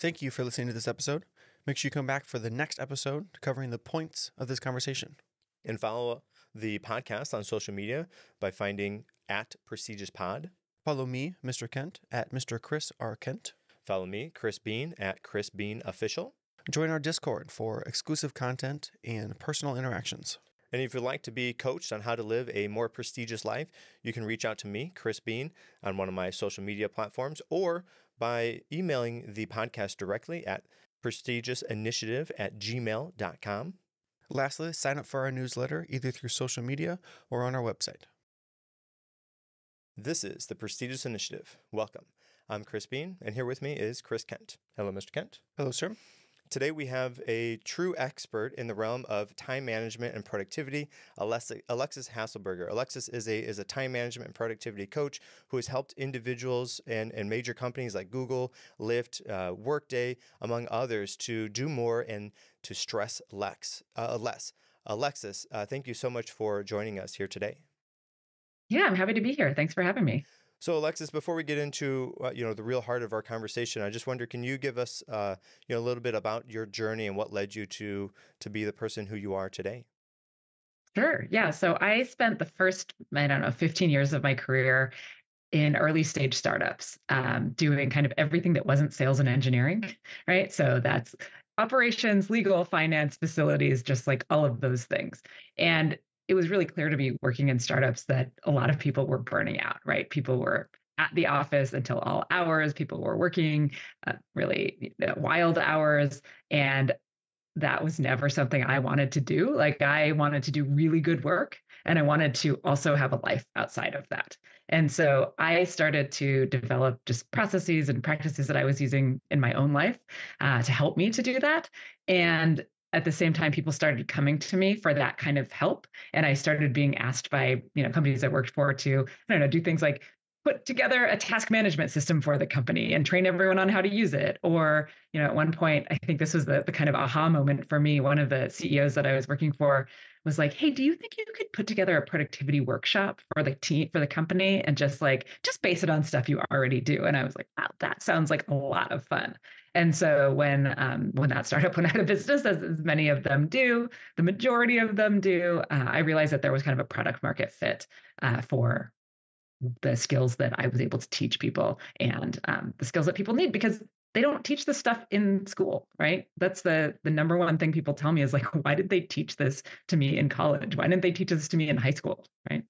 Thank you for listening to this episode. Make sure you come back for the next episode covering the points of this conversation. And follow the podcast on social media by finding @Prestigious_Pod. Follow me, Mr. Kent, at Mr. Chris R. Kent. Follow me, Chris Bean, at Chris Bean Official. Join our Discord for exclusive content and personal interactions. And if you'd like to be coached on how to live a more prestigious life, you can reach out to me, Chris Bean, on one of my social media platforms, or by emailing the podcast directly at prestigiousinitiative@gmail.com. Lastly, sign up for our newsletter either through social media or on our website. This is the Prestigious Initiative. Welcome. I'm Chris Bean, and here with me is Chris Kent. Hello, Mr. Kent. Hello, sir. Today we have a true expert in the realm of time management and productivity, Alexis Haselberger. Alexis is a time management and productivity coach who has helped individuals and major companies like Google, Lyft, Workday, among others, to do more and to stress less. Alexis, thank you so much for joining us here today. Yeah, I'm happy to be here. Thanks for having me. So, Alexis, before we get into the real heart of our conversation, I just wonder, can you give us a little bit about your journey and what led you to be the person who you are today? Sure. Yeah. So I spent the first, 15 years of my career in early stage startups, doing kind of everything that wasn't sales and engineering, right? So that's operations, legal, finance, facilities, just like all of those things. And it was really clear to me working in startups that a lot of people were burning out, right? People were at the office until all hours. People were working really wild hours. And that was never something I wanted to do. Like, I wanted to do really good work, and I wanted to also have a life outside of that. And so I started to develop just processes and practices that I was using in my own life to help me to do that. And at the same time, people started coming to me for that kind of help. And I started being asked by, companies I worked for to, do things like put together a task management system for the company and train everyone on how to use it. Or, at one point, I think this was the kind of aha moment for me. One of the CEOs that I was working for was like, "Hey, do you think you could put together a productivity workshop for the team, for the company, and just base it on stuff you already do?" And I was like, "Wow, that sounds like a lot of fun." And so when that startup went out of business, as many of them do, the majority of them do, I realized that there was kind of a product market fit for the skills that I was able to teach people, and the skills that people need, because they don't teach this stuff in school, right? That's the number one thing people tell me is like, why did they teach this to me in college? Why didn't they teach this to me in high school, right?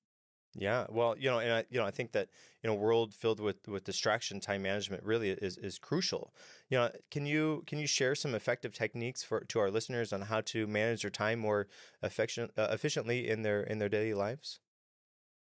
Yeah, well, I think that in a world filled with distraction, time management really is crucial. Can you share some effective techniques to our listeners on how to manage their time more efficiently in their daily lives?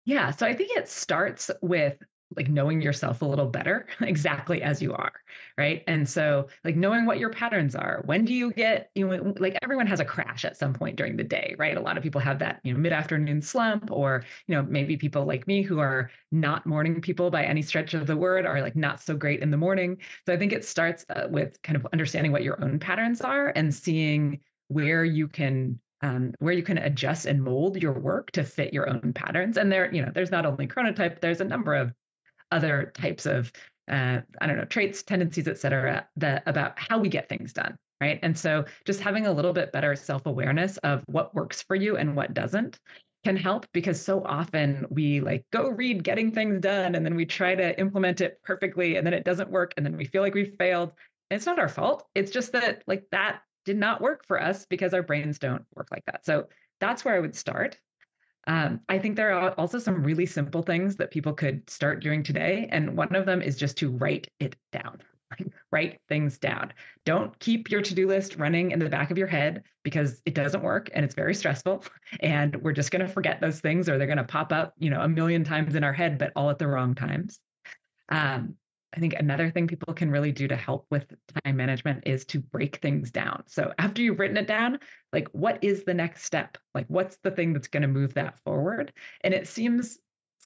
Yeah, so I think it starts with knowing yourself a little better, exactly as you are, right? And so knowing what your patterns are. When do you get, everyone has a crash at some point during the day, right? A lot of people have that, mid-afternoon slump, or, maybe people like me who are not morning people by any stretch of the word are not so great in the morning. So I think it starts with kind of understanding what your own patterns are and seeing where you can adjust and mold your work to fit your own patterns. And there's not only chronotype, there's a number of other types of, traits, tendencies, et cetera, about how we get things done, right? And so just having a little bit better self-awareness of what works for you and what doesn't can help, because so often we go read getting things done, and then we try to implement it perfectly, and then it doesn't work, and then we feel like we've failed. And it's not our fault. It's just that that did not work for us because our brains don't work like that. So that's where I would start. I think there are also some really simple things that people could start doing today. And one of them is just to write it down. Write things down. Don't keep your to-do list running in the back of your head, because it doesn't work and it's very stressful. And we're just going to forget those things, or they're going to pop up, a million times in our head, but all at the wrong times. I think another thing people can really do to help with time management is to break things down. So after you've written it down, what is the next step? What's the thing that's going to move that forward? And it seems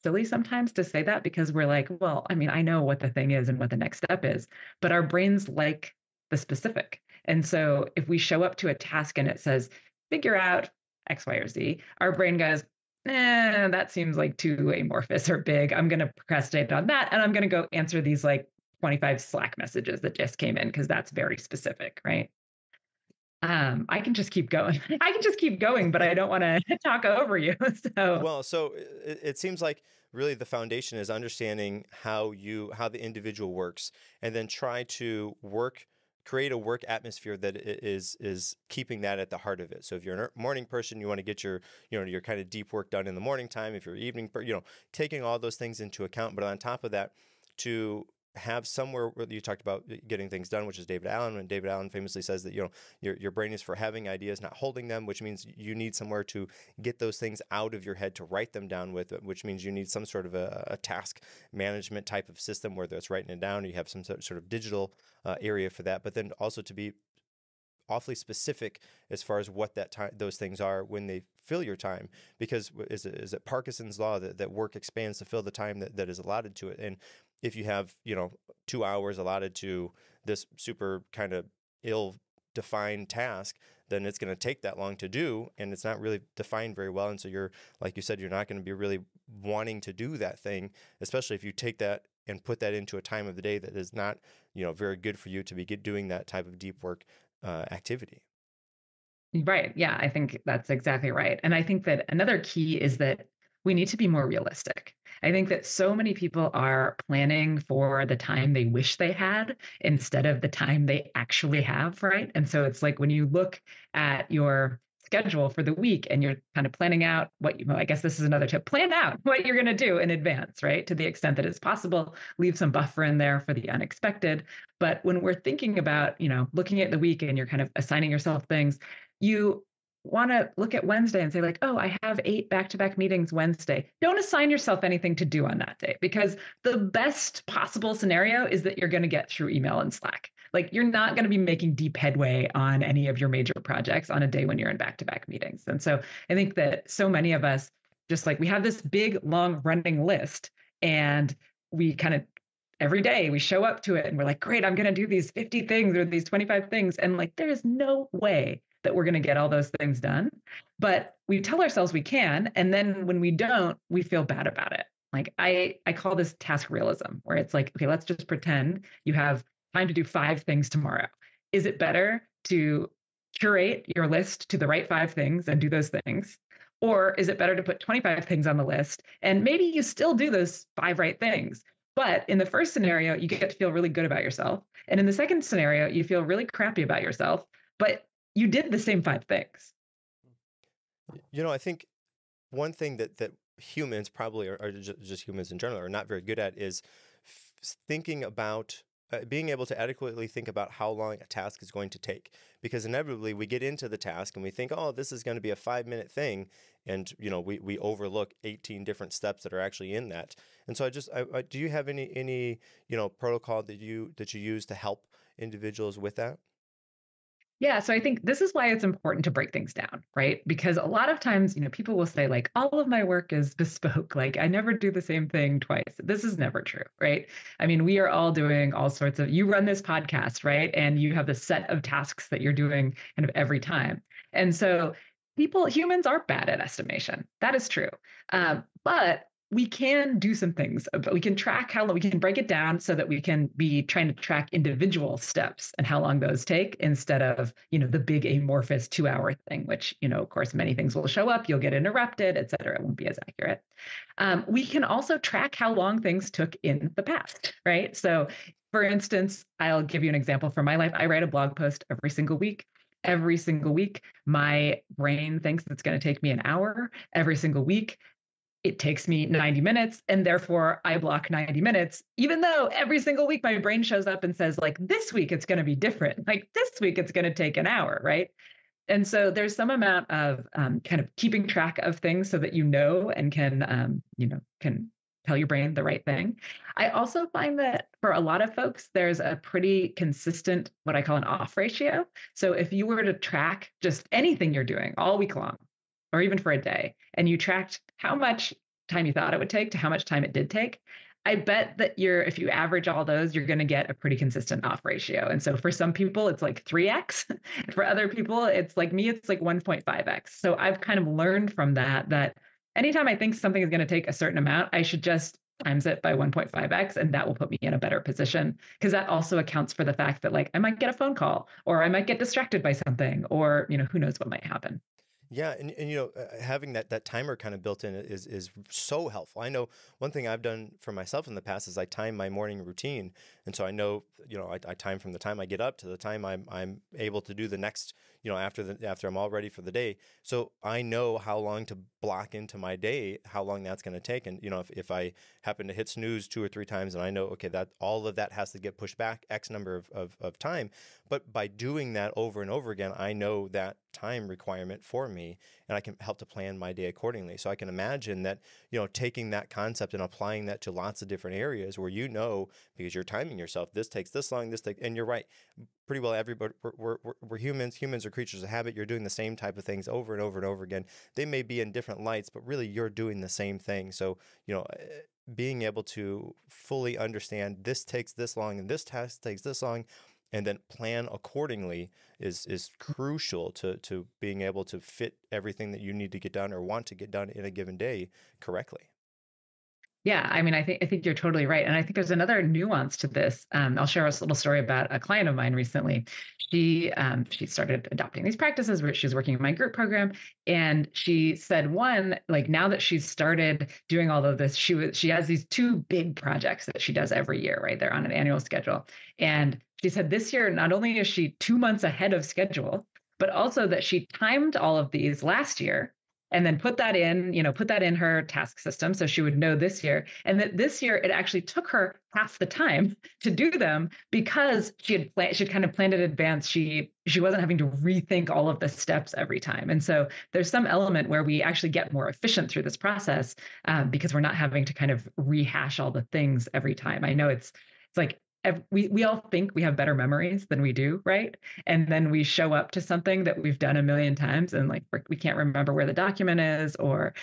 silly sometimes to say that, because we're like, well, I know what the thing is and what the next step is, but our brains like the specific. And so if we show up to a task and it says, figure out X, Y, or Z, our brain goes, that seems too amorphous or big. I'm going to procrastinate on that. And I'm going to go answer these 25 Slack messages that just came in because that's very specific, right? I can just keep going. I can just keep going, but I don't want to talk over you. So it seems like really the foundation is understanding how the individual works, and then try to create a work atmosphere that is keeping that at the heart of it. So if you're a morning person, you want to get your kind of deep work done in the morning time. If you're evening, taking all those things into account, but on top of that, to have somewhere where you talked about getting things done, which is David Allen. And David Allen famously says that, your brain is for having ideas, not holding them, which means you need somewhere to get those things out of your head, to write them down with, which means you need some sort of a task management type of system, whether it's writing it down, or you have some sort of digital area for that, but then also to be awfully specific as far as what those things are when they fill your time, because is it Parkinson's law that work expands to fill the time that is allotted to it. And if you have 2 hours allotted to this super kind of ill-defined task, then it's going to take that long to do, and it's not really defined very well. And so you're, like you said, you're not going to be really wanting to do that thing, especially if you take that and put that into a time of the day that is not very good for you to be doing that type of deep work activity. Right. Yeah, I think that's exactly right. And I think that another key is that we need to be more realistic. I think that so many people are planning for the time they wish they had instead of the time they actually have, right? And so it's like when you look at your schedule for the week and you're kind of planning out I guess this is another tip, plan out what you're going to do in advance, right? To the extent that it's possible, leave some buffer in there for the unexpected. But when we're thinking about, looking at the week and you're kind of assigning yourself things, you want to look at Wednesday and say like, oh, I have 8 back-to-back meetings Wednesday. Don't assign yourself anything to do on that day, because the best possible scenario is that you're going to get through email and Slack. Like, you're not going to be making deep headway on any of your major projects on a day when you're in back-to-back meetings. And so I think that so many of us, just like, we have this big, long running list, and we kind of every day we show up to it and we're like, great, I'm going to do these 50 things or these 25 things. And like, there is no way that we're going to get all those things done. But we tell ourselves we can. And then when we don't, we feel bad about it. Like, I call this task realism, where it's like, okay, let's just pretend you have time to do 5 things tomorrow. Is it better to curate your list to the right 5 things and do those things? Or is it better to put 25 things on the list and maybe you still do those 5 right things? But in the first scenario, you get to feel really good about yourself. And in the second scenario, you feel really crappy about yourself, but you did the same 5 things. I think one thing that humans probably, or just humans in general, are not very good at is thinking about being able to adequately think about how long a task is going to take. Because inevitably we get into the task and we think, oh, this is going to be a 5-minute thing. And, we overlook 18 different steps that are actually in that. And so do you have any protocol that you use to help individuals with that? Yeah, so I think this is why it's important to break things down, right? Because a lot of times, people will say like, all of my work is bespoke. Like, I never do the same thing twice. This is never true, right? I mean, we are all doing all sorts of, you run this podcast, right? And you have the set of tasks that you're doing kind of every time. And so humans are bad at estimation. That is true. But we can do some things. We can track we can break it down so that we can be trying to track individual steps and how long those take, instead of, the big amorphous 2-hour thing, which, of course, many things will show up, you'll get interrupted, et cetera. It won't be as accurate. We can also track how long things took in the past, right? So for instance, I'll give you an example from my life. I write a blog post every single week. Every single week, my brain thinks it's going to take me an hour. Every single week, it takes me 90 minutes, and therefore I block 90 minutes, even though every single week my brain shows up and says, like, this week it's going to be different. Like, this week it's going to take an hour, right? And so there's some amount of kind of keeping track of things so that and can tell your brain the right thing. I also find that for a lot of folks, there's a pretty consistent, what I call an off ratio. So if you were to track just anything you're doing all week long, or even for a day, and you tracked how much time you thought it would take to how much time it did take, I bet that if you average all those, you're going to get a pretty consistent off ratio. And so for some people, it's like 3x. For other people, it's like me, it's like 1.5x. So I've kind of learned from that anytime I think something is going to take a certain amount, I should just times it by 1.5x, and that will put me in a better position, because that also accounts for the fact that like I might get a phone call, or I might get distracted by something, or who knows what might happen. Yeah, and having that timer kind of built in is so helpful. I know one thing I've done for myself in the past is I time my morning routine, and so I know I time from the time I get up to the time I'm able to do the next after I'm all ready for the day. So I know how long to block into my day, how long that's going to take, and if I happen to hit snooze 2 or 3 times, and I know okay that all of that has to get pushed back X number of time, but by doing that over and over again, I know that time requirement for me, and I can help to plan my day accordingly. So I can imagine that, taking that concept and applying that to lots of different areas where because you're timing yourself, this takes this long, and you're right. Pretty well everybody, we're humans. Humans are creatures of habit. You're doing the same type of things over and over and over again. They may be in different lights, but really you're doing the same thing. So, being able to fully understand this takes this long and this task takes this long, and then plan accordingly is crucial to being able to fit everything that you need to get done or want to get done in a given day correctly. Yeah, I mean, I think you're totally right, and I think there's another nuance to this. I'll share a little story about a client of mine recently. She started adopting these practices where she's working in my group program, and she said one, like now that she's started doing all of this, she has these two big projects that she does every year, right? They're on an annual schedule, and she said this year not only is she 2 months ahead of schedule, but also that she timed all of these last year and then put that in her task system so she would know this year. And that this year it actually took her half the time to do them because she'd kind of planned in advance. She wasn't having to rethink all of the steps every time. And so there's some element where we actually get more efficient through this process because we're not having to kind of rehash all the things every time. I know it's like we all think we have better memories than we do, right? And then we show up to something that we've done a million times, and like we can't remember where the document is, or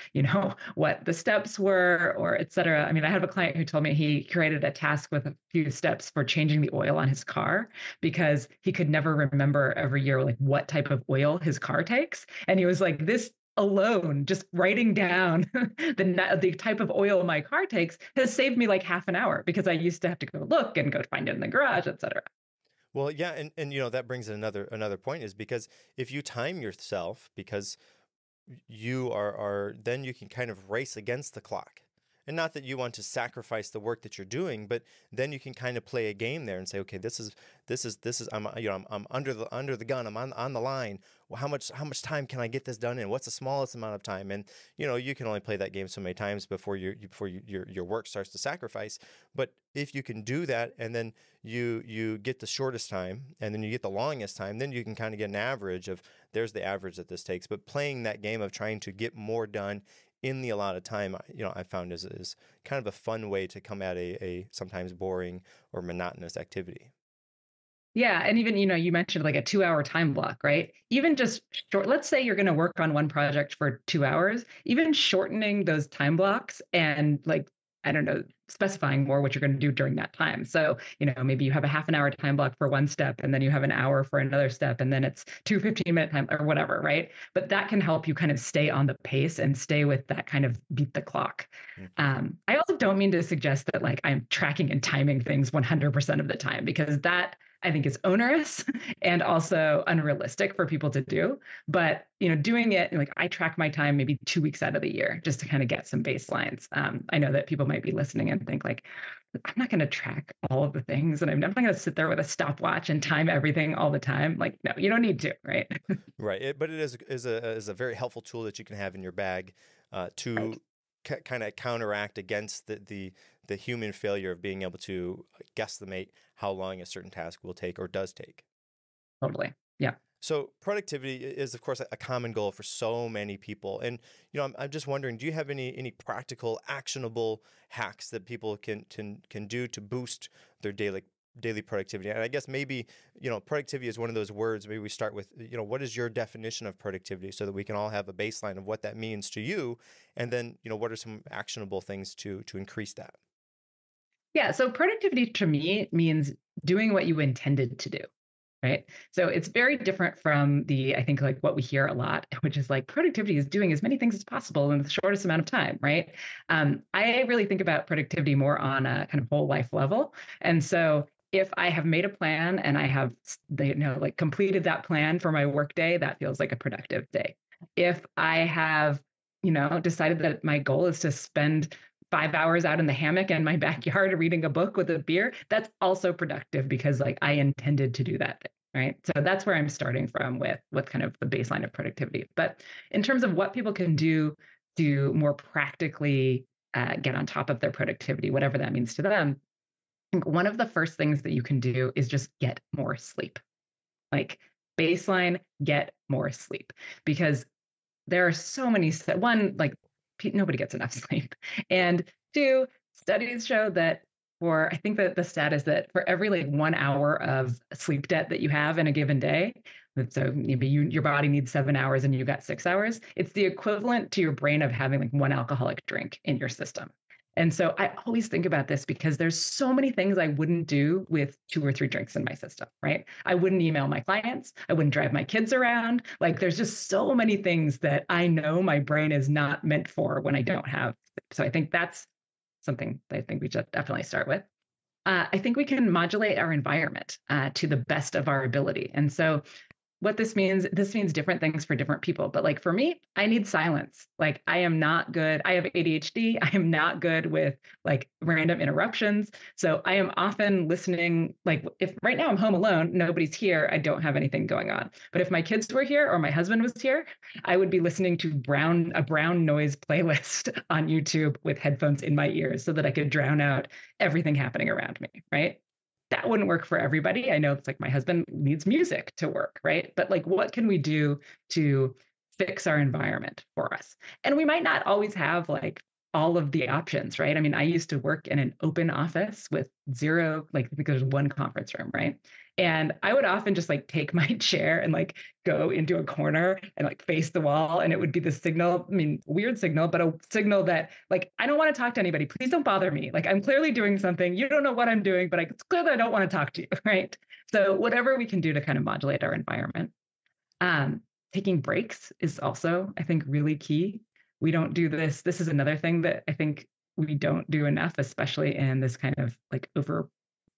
what the steps were, or et cetera. I mean, I have a client who told me he created a task with a few steps for changing the oil on his car because he could never remember every year like what type of oil his car takes, and he was like, this alone, just writing down the type of oil my car takes has saved me like half an hour because I used to have to go look and go find it in the garage, etc. Well, yeah, and that brings in another point is because if you time yourself, because you are then you can kind of race against the clock. And not that you want to sacrifice the work that you're doing, but then you can kind of play a game there and say, okay, this is I'm under the gun, I'm on the line. Well, how much time can I get this done in? What's the smallest amount of time? And you can only play that game so many times before your work starts to sacrifice. But if you can do that, and then you get the shortest time, and then you get the longest time, then you can kind of get an average of there's the average that this takes. But playing that game of trying to get more done in the allotted time, I found is kind of a fun way to come at a sometimes boring or monotonous activity. Yeah. And even, you mentioned like a 2-hour time block, right? Even just short, let's say you're going to work on one project for 2 hours, even shortening those time blocks and like, I don't know, specifying more what you're going to do during that time. So, maybe you have a half an hour time block for one step, and then you have an hour for another step, and then it's 2 15-minute time or whatever, right? But that can help you kind of stay on the pace and stay with that kind of beat the clock. I also don't mean to suggest that like I'm tracking and timing things 100% of the time, because that I think is onerous and also unrealistic for people to do. But, doing it, like I track my time maybe 2 weeks out of the year just to kind of get some baselines. I know that people might be listening and think like, I'm not going to track all of the things, and I'm not going to sit there with a stopwatch and time everything all the time. Like, no, you don't need to, right? Right. But it is a very helpful tool that you can have in your bag to Right. kind of counteract against the human failure of being able to guesstimate how long a certain task will take or does take. Totally. Yeah. So productivity is, of course, a common goal for so many people. And, I'm just wondering, do you have any practical, actionable hacks that people can do to boost their daily productivity? And I guess maybe, productivity is one of those words. Maybe we start with, what is your definition of productivity so that we can all have a baseline of what that means to you? And then, what are some actionable things to increase that? Yeah. So productivity to me means doing what you intended to do. right? So it's very different from I think like what we hear a lot, which is like productivity is doing as many things as possible in the shortest amount of time, right? I really think about productivity more on a kind of whole life level. And so if I have made a plan and I have, like completed that plan for my workday, that feels like a productive day. If I have, decided that my goal is to spend 5 hours out in the hammock in my backyard reading a book with a beer, that's also productive because like I intended to do that thing. Right. So that's where I'm starting from with kind of the baseline of productivity. But in terms of what people can do to more practically get on top of their productivity, whatever that means to them, I think one of the first things that you can do is just get more sleep. Like baseline, get more sleep because there are so many, one, like nobody gets enough sleep. And two, studies show that I think that the stat is that for every like 1 hour of sleep debt that you have in a given day, so maybe your body needs 7 hours and you got 6 hours, it's the equivalent to your brain of having like one alcoholic drink in your system. And so I always think about this because there's so many things I wouldn't do with 2 or 3 drinks in my system, right? I wouldn't email my clients. I wouldn't drive my kids around. Like there's just so many things that I know my brain is not meant for when I don't have. So I think that's something that I think we should definitely start with. I think we can modulate our environment to the best of our ability. And so what this means different things for different people. But like for me, I need silence. Like I am not good. I have ADHD. I am not good with like random interruptions. So I am often listening, like if right now I'm home alone, nobody's here, I don't have anything going on. But if my kids were here or my husband was here, I would be listening to a brown noise playlist on YouTube with headphones in my ears so that I could drown out everything happening around me, right? That wouldn't work for everybody. I know it's like my husband needs music to work, right? But like, what can we do to fix our environment for us? And we might not always have like all of the options, right? I mean, I used to work in an open office with zero, like, I think there's one conference room, right? And I would often just like take my chair and like go into a corner and like face the wall. And it would be the signal, I mean, weird signal, but a signal that like, I don't want to talk to anybody. Please don't bother me. Like, I'm clearly doing something. You don't know what I'm doing, but it's clear that I don't want to talk to you, right? So whatever we can do to kind of modulate our environment. Taking breaks is also, I think, really key. We don't do this. This is another thing that I think we don't do enough, especially in this kind of like over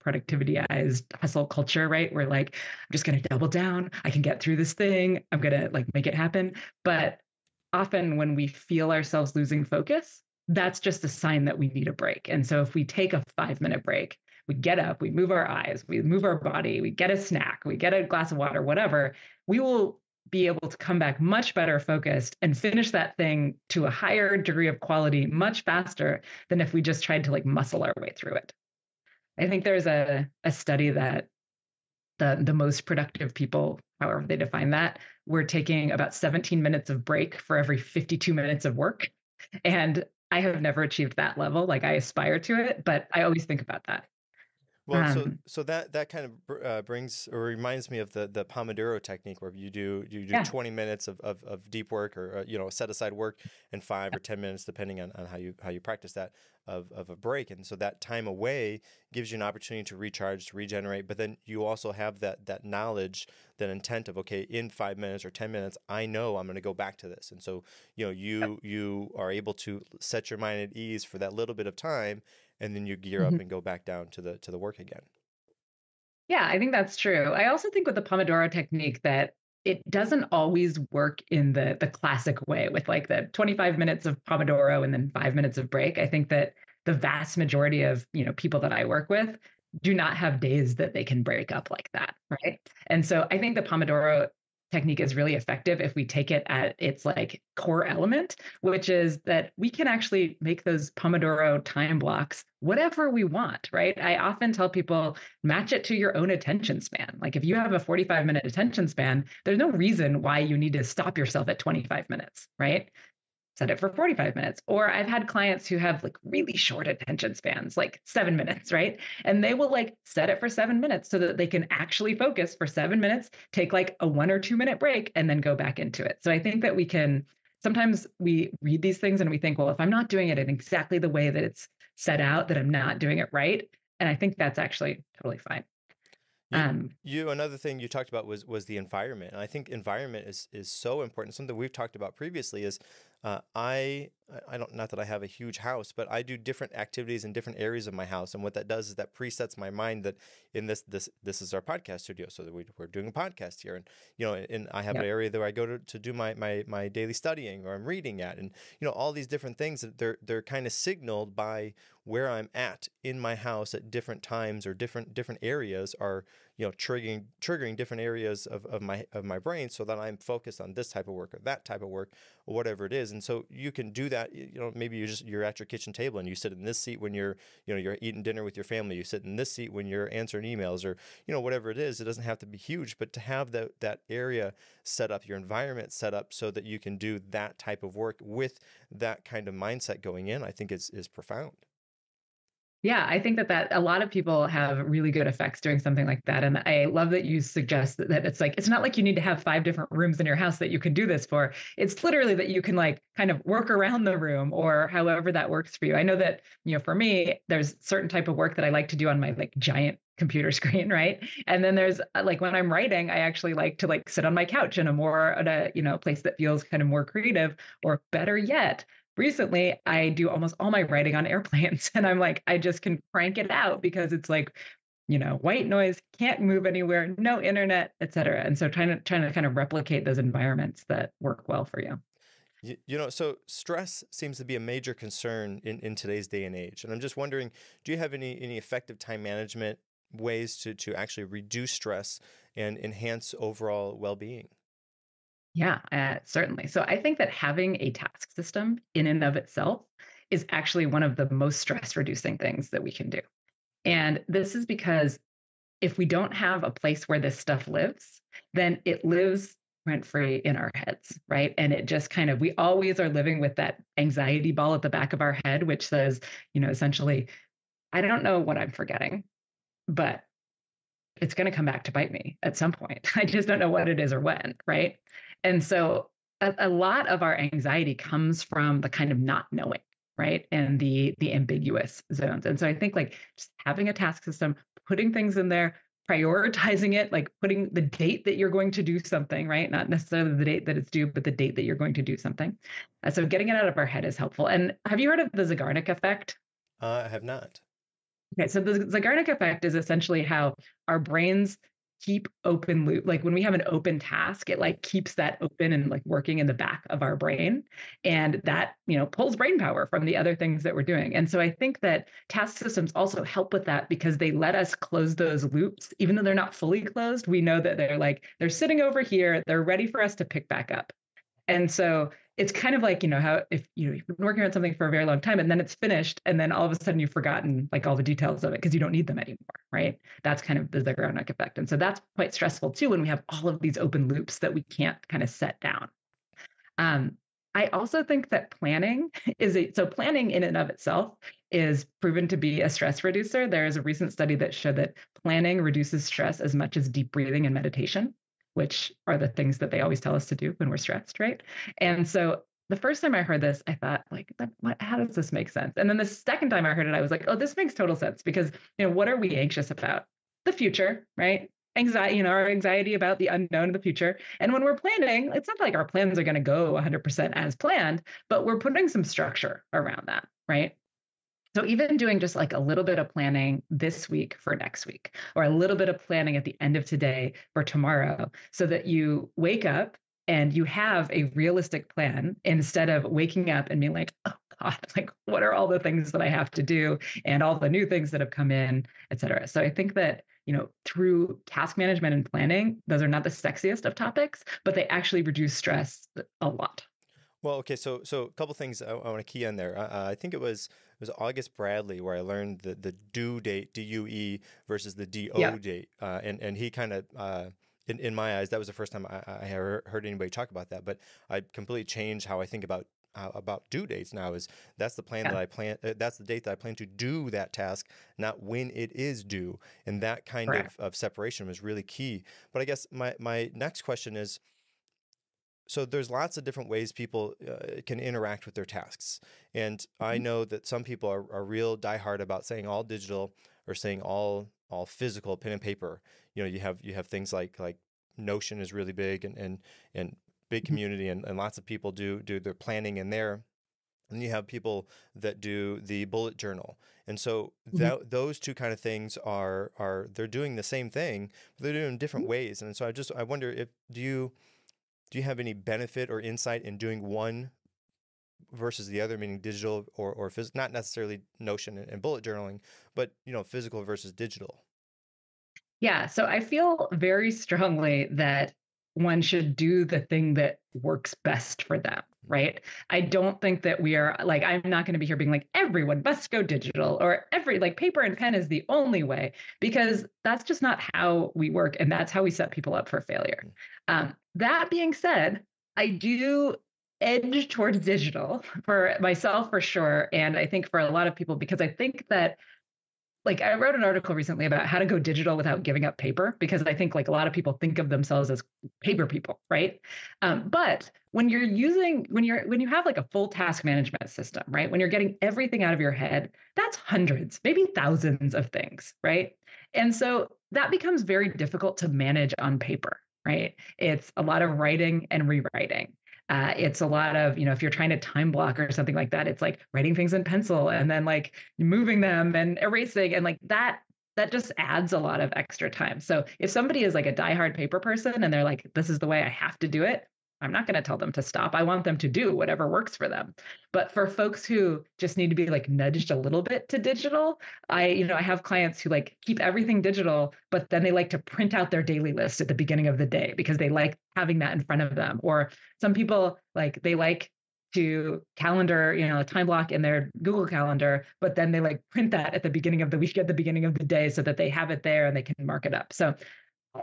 productivityized hustle culture, right? We're like, I'm just going to double down. I can get through this thing. I'm going to like make it happen. But often when we feel ourselves losing focus, that's just a sign that we need a break. And so if we take a 5-minute break, we get up, we move our eyes, we move our body, we get a snack, we get a glass of water, whatever, we will be able to come back much better focused and finish that thing to a higher degree of quality much faster than if we just tried to like muscle our way through it. I think there's a study that the most productive people, however they define that, were taking about 17 minutes of break for every 52 minutes of work. And I have never achieved that level. Like I aspire to it, but I always think about that. Well, so that kind of brings or reminds me of the Pomodoro technique, where you do 20 minutes of deep work, or set aside work, and 5 or 10 minutes, depending on how you practice that, of a break. And so that time away gives you an opportunity to recharge, to regenerate. But then you also have that knowledge, that intent of, okay, in 5 minutes or 10 minutes, I know I'm going to go back to this. And so you are able to set your mind at ease for that little bit of time, and then you gear up and go back down to the work again. Yeah, I think that's true. I also think with the Pomodoro technique that it doesn't always work in the classic way with like the 25 minutes of Pomodoro and then 5 minutes of break. I think that the vast majority of, people that I work with do not have days that they can break up like that, right? And so I think the Pomodoro technique is really effective if we take it at its like core element, which is that we can actually make those Pomodoro time blocks whatever we want, right? I often tell people, match it to your own attention span. Like if you have a 45-minute attention span, there's no reason why you need to stop yourself at 25 minutes, right? Set it for 45 minutes. Or I've had clients who have like really short attention spans, like 7 minutes, right? And they will like set it for 7 minutes so that they can actually focus for 7 minutes, take like a 1 or 2 minute break, and then go back into it. So I think that sometimes we read these things and we think, well, if I'm not doing it in exactly the way that it's set out, that I'm not doing it right. And I think that's actually totally fine. You, another thing you talked about was the environment. And I think environment is so important. Something we've talked about previously is I don't, not that I have a huge house, but I do different activities in different areas of my house. And what that does is that presets my mind that in this is our podcast studio. So that we're doing a podcast here. And, and I have an area that I go to do my daily studying, or I'm reading at, and, all these different things that they're kind of signaled by where I'm at in my house at different times, or different areas are, triggering different areas of my brain, so that I'm focused on this type of work or that type of work or whatever it is. And so you can do that. Maybe you're at your kitchen table and you sit in this seat when you're eating dinner with your family. You sit in this seat when you're answering emails, or whatever it is. It doesn't have to be huge, but to have that area set up, your environment set up, so that you can do that type of work with that kind of mindset going in, I think is profound. Yeah, I think that a lot of people have really good effects doing something like that. And I love that you suggest that it's not like you need to have 5 different rooms in your house that you can do this for. It's literally that you can kind of work around the room, or however that works for you. I know that, for me, there's certain type of work that I like to do on my giant computer screen, right? And then there's when I'm writing, I actually like to sit on my couch in a place that feels kind of more creative, or better yet, recently, I do almost all my writing on airplanes, and I just can crank it out because it's white noise, can't move anywhere, no internet, et cetera. And so trying to kind of replicate those environments that work well for you. So stress seems to be a major concern in today's day and age. And I'm just wondering, do you have any effective time management ways to actually reduce stress and enhance overall well-being? Yeah, certainly. So I think that having a task system in and of itself is actually one of the most stress reducing things that we can do. And this is because if we don't have a place where this stuff lives, then it lives rent free in our heads, right? And it just we always are living with that anxiety ball at the back of our head, which says, essentially, I don't know what I'm forgetting, but it's going to come back to bite me at some point. I just don't know what it is or when, right? And so a lot of our anxiety comes from the kind of not knowing, right? And the ambiguous zones. And so I think just having a task system, putting things in there, prioritizing it, putting the date that you're going to do something, right? Not necessarily the date that it's due, but the date that you're going to do something. So getting it out of our head is helpful. And have you heard of the Zeigarnik effect? I have not. Okay, so the Zeigarnik effect is essentially how our brains keep open loop. When we have an open task, it keeps that open and working in the back of our brain. And that, pulls brain power from the other things that we're doing. And so I think that task systems also help with that because they let us close those loops. Even though they're not fully closed, we know that they're sitting over here, they're ready for us to pick back up. And so it's kind of how if you've been working on something for a very long time and then it's finished, and then all of a sudden you've forgotten all the details of it because you don't need them anymore, right? That's kind of the Zeigarnik effect. And so that's quite stressful too when we have all of these open loops that we can't kind of set down. I also think that planning planning in and of itself is proven to be a stress reducer. There is a recent study that showed that planning reduces stress as much as deep breathing and meditation, which are the things that they always tell us to do when we're stressed, right? And so the first time I heard this, I thought, how does this make sense? And then the second time I heard it, I was like, oh, this makes total sense because, what are we anxious about? The future, right? Anxiety, our anxiety about the unknown of the future. And when we're planning, it's not like our plans are going to go 100% as planned, but we're putting some structure around that, right? So even doing just a little bit of planning this week for next week, or a little bit of planning at the end of today for tomorrow, so that you wake up and you have a realistic plan instead of waking up and being like, oh God, what are all the things that I have to do and all the new things that have come in, et cetera. So I think that, through task management and planning, those are not the sexiest of topics, but they actually reduce stress a lot. Well, okay, so a couple things I want to key on there. I think it was August Bradley where I learned the due date, DUE, versus the DO date, and he kind of in my eyes that was the first time I heard anybody talk about that. But I completely changed how I think about due dates now. Is that's the plan that I plan. That's the date that I plan to do that task, not when it is due. And that kind of separation was really key. But I guess my next question is, so there's lots of different ways people can interact with their tasks. And I know that some people are real diehard about saying all digital are saying all physical, pen and paper. You have things like Notion is really big, and big community, and lots of people do their planning in there. And you have people that do the bullet journal. And so those two kind of things are they're doing the same thing, but they're doing different ways. And so I wonder if do you have any benefit or insight in doing one versus the other, meaning digital or physical, not necessarily Notion and bullet journaling, but physical versus digital. Yeah, so I feel very strongly that one should do the thing that works best for them, right? I don't think that we are like, I'm not going to be here being like, everyone must go digital or like paper and pen is the only way, because that's just not how we work. And that's how we set people up for failure. That being said, I do edge towards digital for myself for sure. And I think for a lot of people, because I think that like I wrote an article recently about how to go digital without giving up paper, because I think like a lot of people think of themselves as paper people, right? But when you have like a full task management system, right? When you're getting everything out of your head, that's hundreds, maybe thousands of things, right? And so that becomes very difficult to manage on paper, right? It's a lot of writing and rewriting. It's a lot of, if you're trying to time block or something like that, it's like writing things in pencil and then like moving them and erasing, and like that just adds a lot of extra time. So if somebody is like a diehard paper person and they're like, this is the way I have to do it, I'm not going to tell them to stop. I want them to do whatever works for them. But for folks who just need to be like nudged a little bit to digital, I have clients who like keep everything digital, but then they like to print out their daily list at the beginning of the day because they like having that in front of them. Or some people like they like to calendar, time block in their Google Calendar, but then they like print that at the beginning of the week, at the beginning of the day, so that they have it there and they can mark it up. So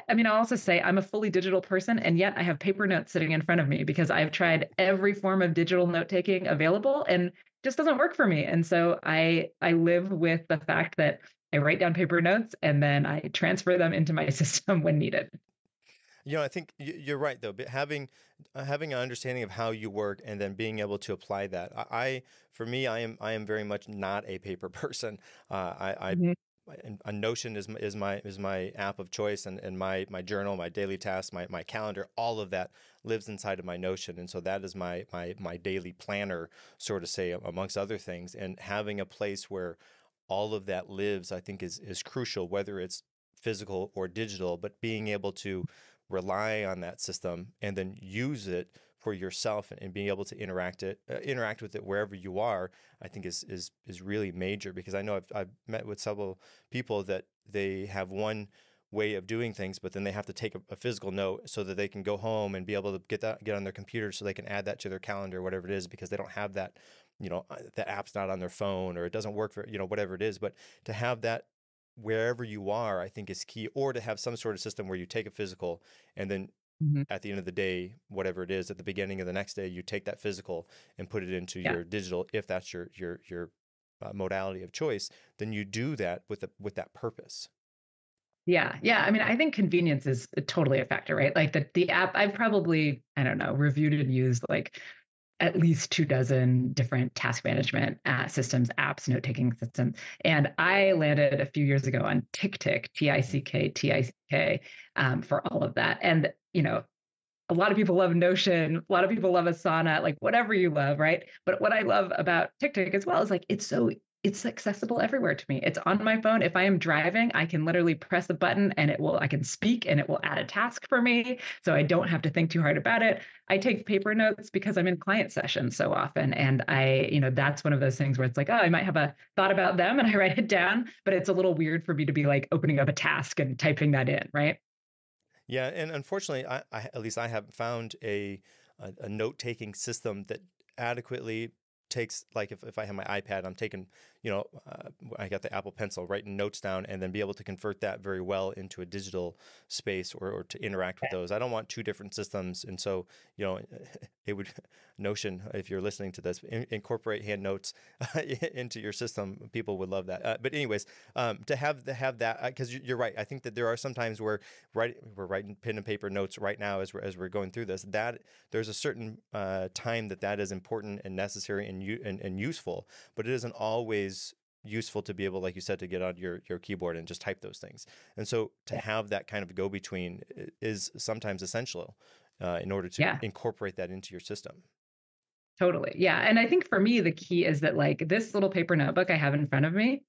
I mean, I'll also say I'm a fully digital person, and yet I have paper notes sitting in front of me because I've tried every form of digital note taking available and just doesn't work for me. And so I live with the fact that I write down paper notes and then I transfer them into my system when needed. I think you're right though. But having an understanding of how you work and then being able to apply that. For me, I am very much not a paper person. Mhm. A Notion is my app of choice, and my journal, my daily tasks, my calendar, all of that lives inside of my Notion, and so that is my daily planner, sort of say, amongst other things. And having a place where all of that lives, I think, is crucial, whether it's physical or digital. But being able to rely on that system and then use it for yourself, and being able to interact with it wherever you are, I think is really major. Because I know I've met with several people that they have one way of doing things, but then they have to take a physical note so that they can go home and be able to get on their computer so they can add that to their calendar, whatever it is, because they don't have that, the app's not on their phone, or it doesn't work for, whatever it is. But to have that wherever you are, I think is key. Or to have some sort of system where you take a physical, and then Mhm. at the end of the day, whatever it is, at the beginning of the next day, you take that physical and put it into Yeah. your digital, if that's your modality of choice. Then you do that with that purpose. Yeah. Yeah. I mean, I think convenience is totally a factor, right? Like the app, I've probably, I don't know, reviewed and used like at least 24 different task management systems, apps, note-taking systems. And I landed a few years ago on TickTick, TICK, for all of that. And, a lot of people love Notion, a lot of people love Asana, like whatever you love, right? But what I love about TickTick as well is like it's accessible everywhere to me. It's on my phone. If I am driving, I can literally press a button and I can speak and it will add a task for me. So I don't have to think too hard about it. I take paper notes because I'm in client sessions so often. And that's one of those things where it's like, oh, I might have a thought about them and I write it down, but it's a little weird for me to be like opening up a task and typing that in, right? Yeah, and unfortunately, at least I haven't found a note taking system that adequately takes, like, if I have my iPad, I'm taking, I got the Apple Pencil, writing notes down, and then be able to convert that very well into a digital space, or to interact with those. I don't want two different systems, and so it would Notion, if you're listening to this, incorporate hand notes into your system. People would love that. But anyways, to have that, because you're right. I think that there are some times where we're writing pen and paper notes right now as we're going through this. That there's a certain time that is important and necessary and useful, but it isn't always useful to be able, like you said, to get on your keyboard and just type those things. And so to have that kind of go-between is sometimes essential in order to incorporate that into your system. Totally. Yeah. And I think for me, the key is that like this little paper notebook I have in front of me,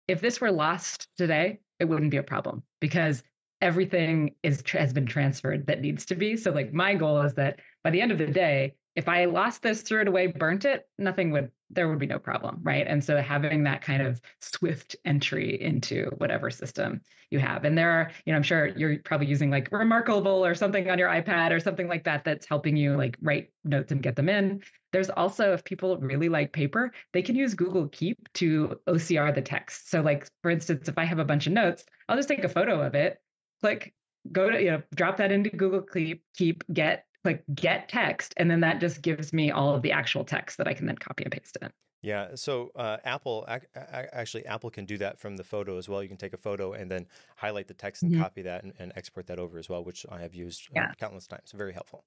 if this were lost today, it wouldn't be a problem because everything has been transferred that needs to be. So like my goal is that by the end of the day, if I lost this, threw it away, burnt it, there would be no problem, right? And so having that kind of swift entry into whatever system you have. And there are, I'm sure you're probably using like Remarkable or something on your iPad or something like that that's helping you like write notes and get them in. There's also, if people really like paper, they can use Google Keep to OCR the text. So like, for instance, if I have a bunch of notes, I'll just take a photo of it, click, go to, drop that into Google Keep, get text, and then that just gives me all of the actual text that I can then copy and paste in. Yeah. So Apple can do that from the photo as well. You can take a photo and then highlight the text and copy that and export that over as well, which I have used countless times. Very helpful.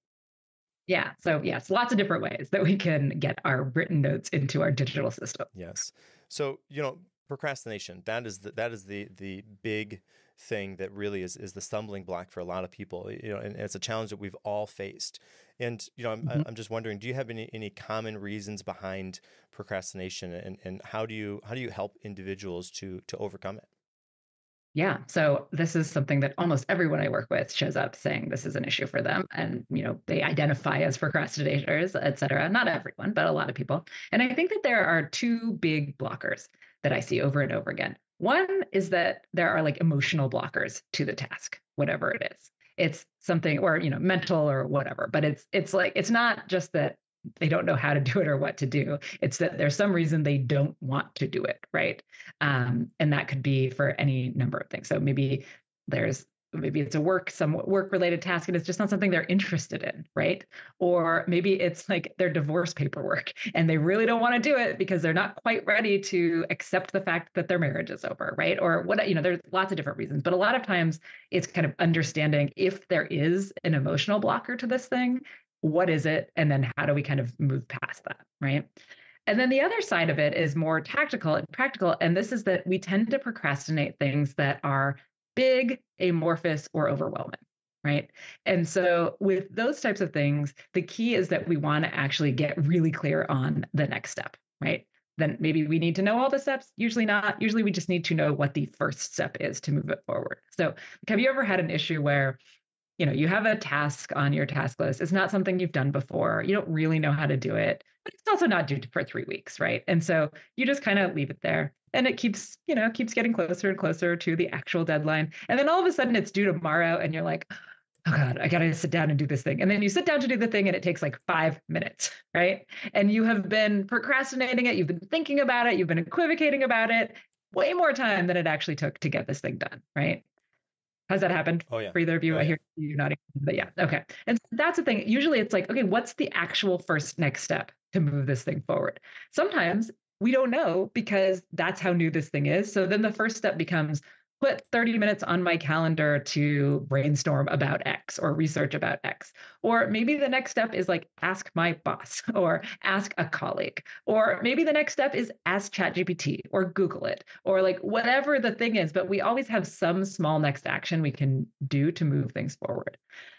Yeah. So yes, lots of different ways that we can get our written notes into our digital system. Yes. So, procrastination, that is the big thing that really is the stumbling block for a lot of people, and it's a challenge that we've all faced. And, I'm just wondering, do you have any common reasons behind procrastination, and how do you help individuals to overcome it? Yeah. So this is something that almost everyone I work with shows up saying this is an issue for them. And, they identify as procrastinators, et cetera. Not everyone, but a lot of people. And I think that there are two big blockers that I see over and over again. One is that there are like emotional blockers to the task, whatever it is. It's something, or, mental or whatever, but it's like, it's not just that they don't know how to do it or what to do. It's that there's some reason they don't want to do it, right? And that could be for any number of things. So maybe it's some work related task and it's just not something they're interested in, right? Or maybe it's like their divorce paperwork and they really don't want to do it because they're not quite ready to accept the fact that their marriage is over, right? Or what, there's lots of different reasons, but a lot of times it's kind of understanding if there is an emotional blocker to this thing, what is it? And then how do we kind of move past that, right? And then the other side of it is more tactical and practical. And this is that we tend to procrastinate things that are big, amorphous, or overwhelming, right? And so with those types of things, the key is that we want to actually get really clear on the next step, right? Then maybe we need to know all the steps. Usually not. Usually we just need to know what the first step is to move it forward. So have you ever had an issue where you have a task on your task list. It's not something you've done before. You don't really know how to do it, but it's also not due for 3 weeks, right? And so you just kind of leave it there and it keeps getting closer and closer to the actual deadline. And then all of a sudden it's due tomorrow and you're like, oh God, I got to sit down and do this thing. And then you sit down to do the thing and it takes like 5 minutes, right? And you have been procrastinating it. You've been thinking about it. You've been equivocating about it way more time than it actually took to get this thing done, right? Has that happened for either of you? I hear you nodding, but yeah. Okay. And that's the thing. Usually it's like, okay, what's the actual first next step to move this thing forward? Sometimes we don't know because that's how new this thing is. So then the first step becomes put 30 minutes on my calendar to brainstorm about X or research about X. Or maybe the next step is like ask my boss or ask a colleague. Or maybe the next step is ask ChatGPT or Google it or like whatever the thing is. But we always have some small next action we can do to move things forward.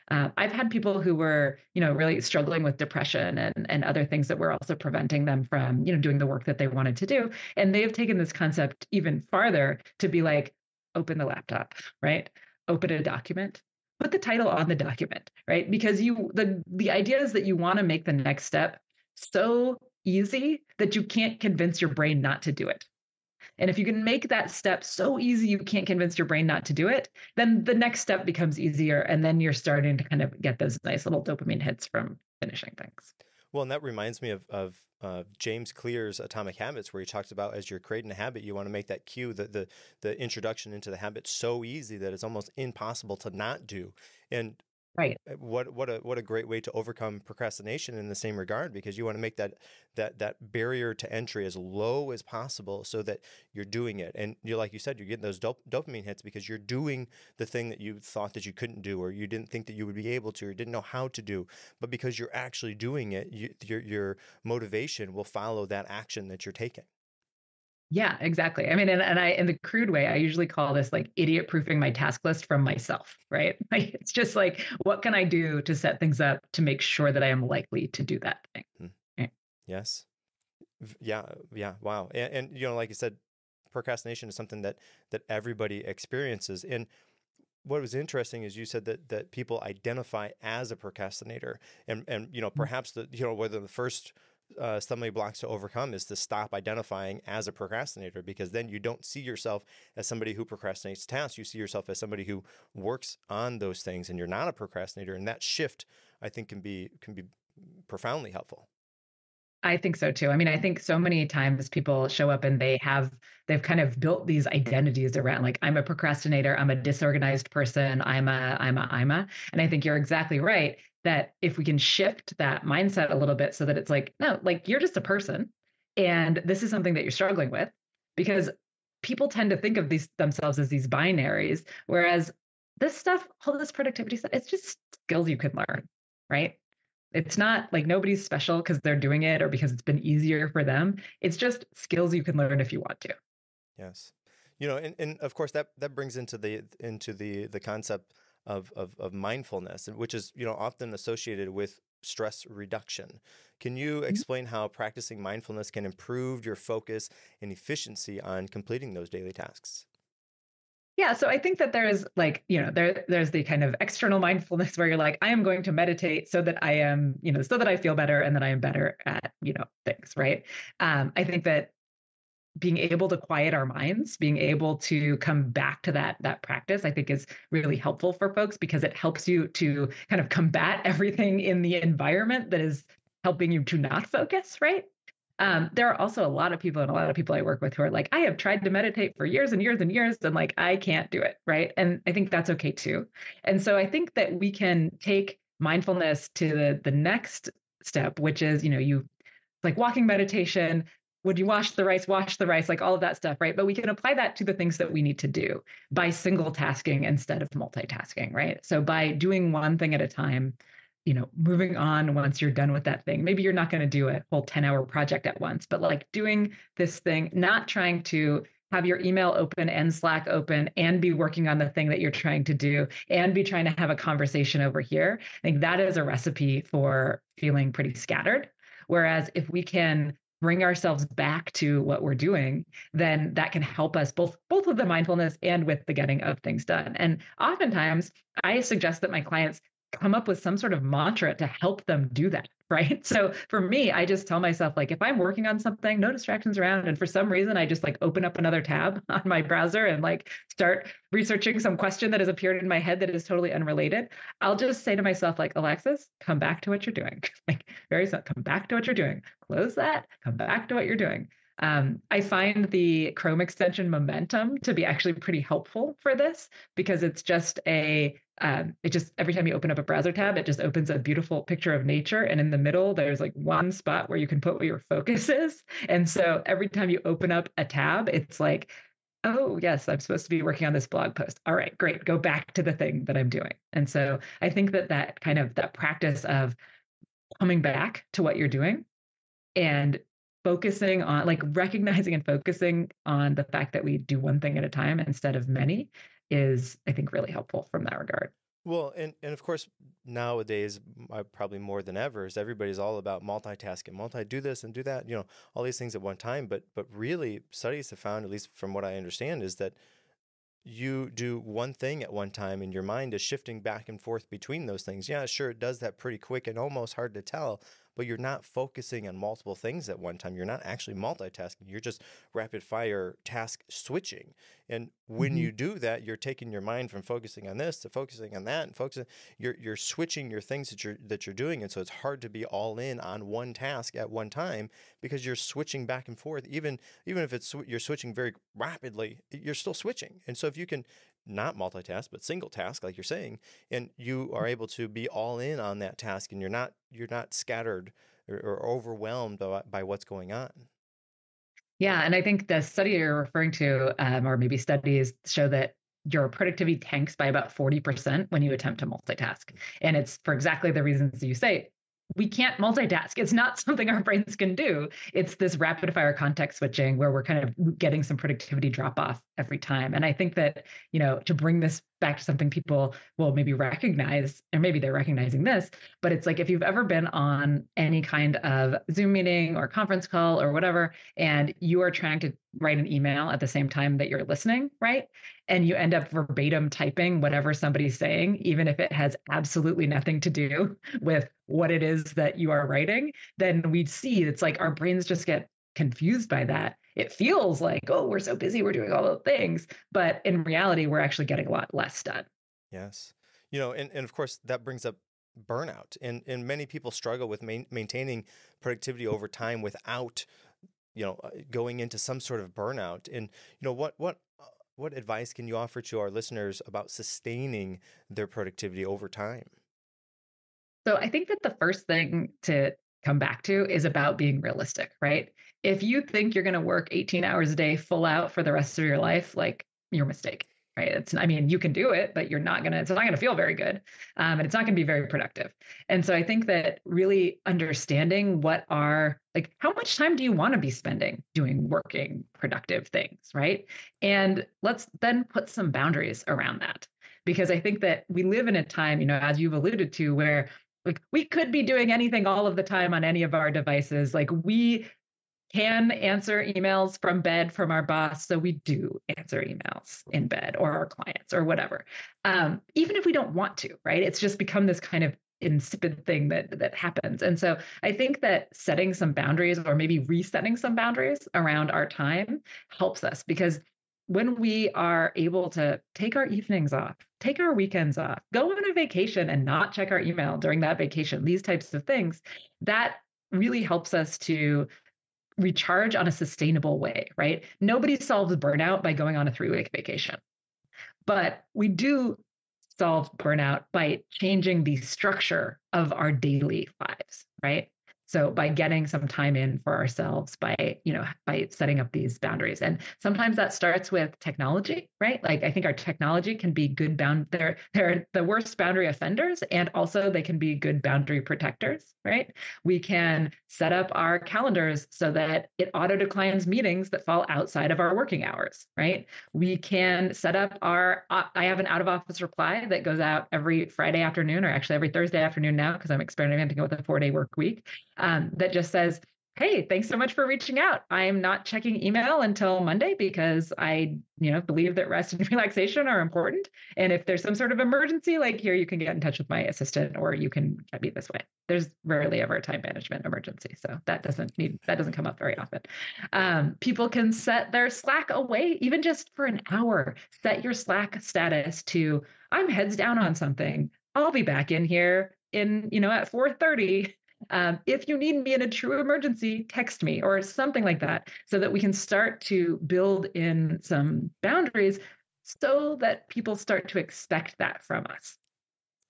I've had people who were, really struggling with depression and other things that were also preventing them from, doing the work that they wanted to do. And they've taken this concept even farther to be like, open the laptop, right? Open a document, put the title on the document, right? Because the idea is that you want to make the next step so easy that you can't convince your brain not to do it. And if you can make that step so easy you can't convince your brain not to do it, then the next step becomes easier. And then you're starting to kind of get those nice little dopamine hits from finishing things. Well, and that reminds me of James Clear's Atomic Habits, where he talks about as you're creating a habit, you want to make that cue, the introduction into the habit so easy that it's almost impossible to not do. And right, what a great way to overcome procrastination in the same regard, because you want to make that barrier to entry as low as possible so that you're doing it. And like you said, you're getting those dopamine hits because you're doing the thing that you thought that you couldn't do, or you didn't think that you would be able to, or didn't know how to do. But because you're actually doing it, your motivation will follow that action that you're taking. Yeah, exactly. I mean, and I, in the crude way, I usually call this like idiot proofing my task list from myself, right? Like, it's just like, what can I do to set things up to make sure that I am likely to do that thing? Hmm. Right? Yes. Yeah. Yeah. Wow. And, like you said, procrastination is something that everybody experiences. And what was interesting is you said that people identify as a procrastinator, and perhaps whether the first stumbling blocks to overcome is to stop identifying as a procrastinator, because then you don't see yourself as somebody who procrastinates tasks. You see yourself as somebody who works on those things, and you're not a procrastinator. And that shift, I think, can be profoundly helpful. I think so too. I mean, I think so many times people show up and they've kind of built these identities around like, I'm a procrastinator, I'm a disorganized person, I'm a. And I think you're exactly right that if we can shift that mindset a little bit so that it's like, no, like you're just a person and this is something that you're struggling with, because people tend to think of these themselves as these binaries, whereas this stuff, all this productivity stuff, it's just skills you can learn, right? It's not like nobody's special because they're doing it or because it's been easier for them. It's just skills you can learn if you want to. Yes. And of course that brings into the concept of mindfulness, which is, often associated with stress reduction. Can you explain how practicing mindfulness can improve your focus and efficiency on completing those daily tasks? Yeah, so I think that there's like, there's the kind of external mindfulness where you're like, I am going to meditate so that I am, so that I feel better and that I am better at, things, right? I think that being able to quiet our minds, being able to come back to that practice, I think is really helpful for folks because it helps you to kind of combat everything in the environment that is helping you to not focus, right? There are also a lot of people and a lot of people I work with who are like, I have tried to meditate for years and years and years, and like, I can't do it. Right. And I think that's okay too. And so I think that we can take mindfulness to the next step, which is, you like walking meditation. Would you wash the rice, like all of that stuff, right? But we can apply that to the things that we need to do by single tasking instead of multitasking, right? So by doing one thing at a time, moving on once you're done with that thing. Maybe you're not going to do a whole 10-hour project at once, but like doing this thing, not trying to have your email open and Slack open and be working on the thing that you're trying to do and be trying to have a conversation over here. I think that is a recipe for feeling pretty scattered. Whereas if we can bring ourselves back to what we're doing, then that can help us both with the mindfulness and with the getting of things done. And oftentimes I suggest that my clients come up with some sort of mantra to help them do that, right? So for me, I just tell myself, like, if I'm working on something, no distractions around, and for some reason I just like open up another tab on my browser and like start researching some question that has appeared in my head that is totally unrelated, I'll just say to myself, like, Alexis, come back to what you're doing. Like, very simple, come back to what you're doing. Close that, come back to what you're doing. I find the Chrome extension Momentum to be actually pretty helpful for this because it's just it just every time you open up a browser tab, it just opens a beautiful picture of nature. And in the middle, there's like one spot where you can put what your focus is. And so every time you open up a tab, it's like, oh, yes, I'm supposed to be working on this blog post. All right, great. Go back to the thing that I'm doing. And so I think that kind of that practice of coming back to what you're doing and focusing on like recognizing and focusing on the fact that we do one thing at a time instead of many is, I think, really helpful from that regard. Well, and of course, nowadays, probably more than ever, is everybody's all about multitasking, do this and do that, all these things at one time. But really, studies have found, at least from what I understand, is that you do one thing at one time and your mind is shifting back and forth between those things. Yeah, sure, it does that pretty quick and almost hard to tell, but you're not focusing on multiple things at one time. You're not actually multitasking. You're just rapid fire task switching. And when you do that, you're taking your mind from focusing on this to focusing on that and focusing. You're switching your things that you're doing, and so it's hard to be all in on one task at one time because you're switching back and forth. Even if you're switching very rapidly, you're still switching. And so if you can not multitask but single task, like you're saying, and you are able to be all in on that task, and you're not scattered or overwhelmed by what's going on. Yeah, and I think the study you're referring to, or maybe studies, show that your productivity tanks by about 40% when you attempt to multitask. And it's for exactly the reasons you say. we can't multitask. It's not something our brains can do. It's this rapid fire context switching where we're kind of getting some productivity drop off every time. And I think that, to bring this back to something people will maybe recognize, or maybe they're recognizing this, but it's like if you've ever been on any kind of Zoom meeting or conference call or whatever, and you are trying to write an email at the same time that you're listening, right? And you end up verbatim typing whatever somebody's saying, even if it has absolutely nothing to do with what it is that you are writing, then we see it's like our brains just get confused by that. It feels like, oh, we're so busy, we're doing all the things. But in reality, we're actually getting a lot less done. Yes. And of course, that brings up burnout. And many people struggle with maintaining productivity over time without, going into some sort of burnout. And, what advice can you offer to our listeners about sustaining their productivity over time? So I think that the first thing to come back to is about being realistic, right? If you think you're going to work 18 hours a day full out for the rest of your life, like you're mistaken, right? You can do it, but it's not going to feel very good. And it's not going to be very productive. And so I think that really understanding how much time do you want to be spending doing working productive things, right? And let's then put some boundaries around that. Because I think that we live in a time, as you've alluded to, where we could be doing anything all of the time on any of our devices. Like we can answer emails from bed from our boss. So we do answer emails in bed, or our clients or whatever. Even if we don't want to, right? It's just become this kind of insipid thing that happens. And so I think that setting some boundaries, or maybe resetting some boundaries around our time, helps us, because when we are able to take our evenings off, take our weekends off, go on a vacation and not check our email during that vacation, these types of things, that really helps us to recharge on a sustainable way, right? Nobody solves burnout by going on a 3-week vacation, but we do solve burnout by changing the structure of our daily lives, right? So by getting some time in for ourselves, by setting up these boundaries. And sometimes that starts with technology, right? Like I think our technology can be good they're the worst boundary offenders, and also they can be good boundary protectors, right? We can set up our calendars so that it auto declines meetings that fall outside of our working hours, right? We can set up I have an out of office reply that goes out every Friday afternoon, or actually every Thursday afternoon now, because I'm experimenting with a 4-day work week. That just says, hey, thanks so much for reaching out. I'm not checking email until Monday because I, believe that rest and relaxation are important. And if there's some sort of emergency, like here, you can get in touch with my assistant, or you can get me this way. There's rarely ever a time management emergency. So that doesn't come up very often. People can set their Slack away, even just for an hour. Set your Slack status to, I'm heads down on something. I'll be back in here at 4:30. If you need me in a true emergency, text me, or something like that, so that we can start to build in some boundaries so that people start to expect that from us.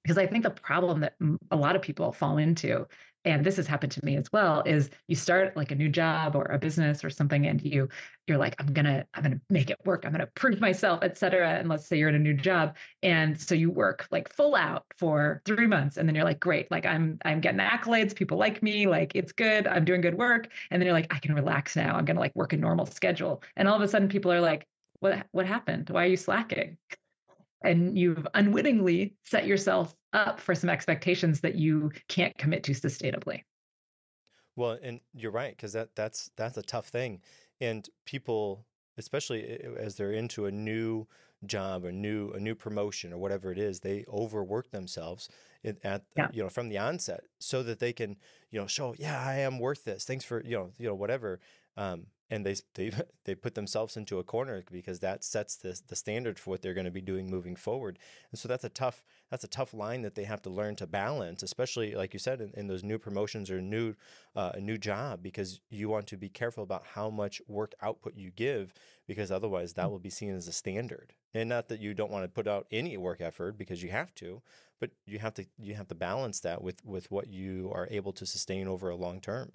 Because I think the problem that a lot of people fall into, and this has happened to me as well, is you start like a new job or a business or something, and you're like, I'm gonna make it work. I'm gonna prove myself, et cetera. And let's say you're in a new job, and so you work like full out for 3 months, and then you're like, great, like I'm getting accolades, people like me, like it's good, I'm doing good work, and then you're like, I can relax now. I'm gonna like work a normal schedule, and all of a sudden people are like, what happened? Why are you slacking? And you've unwittingly set yourself up for some expectations that you can't commit to sustainably. Well, and you're right, because that's a tough thing. And people, especially as they're into a new job, or a new promotion, or whatever it is, they overwork themselves from the onset, so that they can show, yeah, I am worth this. Thanks for whatever. And they put themselves into a corner, because that sets the standard for what they're going to be doing moving forward. And so that's a tough line that they have to learn to balance, especially like you said, in those new promotions or a new job, because you want to be careful about how much work output you give, because otherwise that will be seen as a standard. And not that you don't want to put out any work effort, because you have to, but you have to balance that with what you are able to sustain over a long term.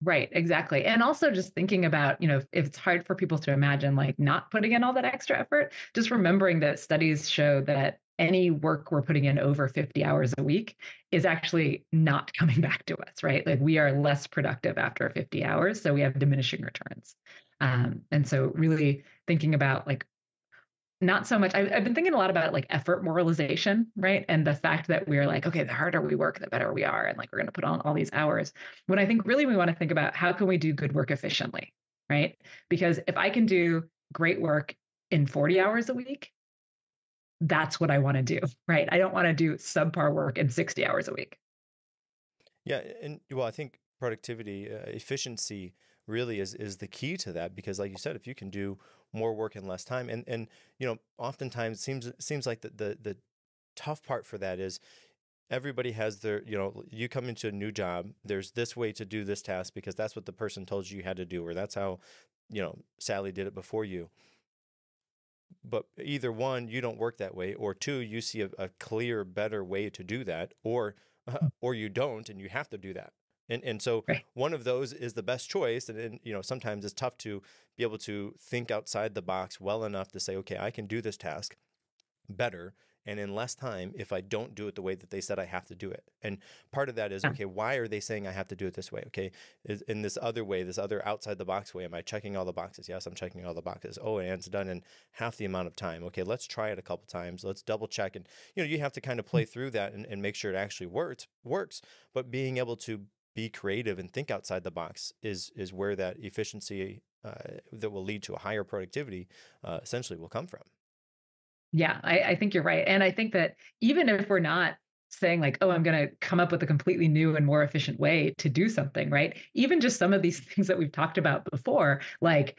Right, exactly. And also just thinking about, if it's hard for people to imagine like not putting in all that extra effort, just remembering that studies show that any work we're putting in over 50 hours a week is actually not coming back to us, right? Like we are less productive after 50 hours, so we have diminishing returns. And so really thinking about like not so much, I've been thinking a lot about like effort moralization, right? And the fact that we're like, okay, the harder we work, the better we are. And like, we're going to put on all these hours. When I think really we want to think about how can we do good work efficiently, right? Because if I can do great work in 40 hours a week, that's what I want to do, right? I don't want to do subpar work in 60 hours a week. Yeah, and well, I think productivity, efficiency really is the key to that because, like you said, if you can do more work in less time, and oftentimes seems like the tough part for that is everybody has their, you come into a new job, there's this way to do this task because that's what the person told you had to do, or that's how, Sally did it before you. But either one, you don't work that way, or two, you see a clear, better way to do that, or you don't, and you have to do that. And so Right. one of those is the best choice. And sometimes it's tough to be able to think outside the box well enough to say, okay, I can do this task better and in less time if I don't do it the way that they said I have to do it. And part of that is, okay, why are they saying I have to do it this way? Okay, is in this other way, this other outside the box way, am I checking all the boxes? Yes, I'm checking all the boxes. Oh, and it's done in half the amount of time. Okay, let's try it a couple times. Let's double check. And you have to kind of play through that and make sure it actually works. But being able to be creative and think outside the box is where that efficiency that will lead to a higher productivity essentially will come from. Yeah, I think you're right. And I think that even if we're not saying like, oh, I'm going to come up with a completely new and more efficient way to do something, right? Even just some of these things that we've talked about before, like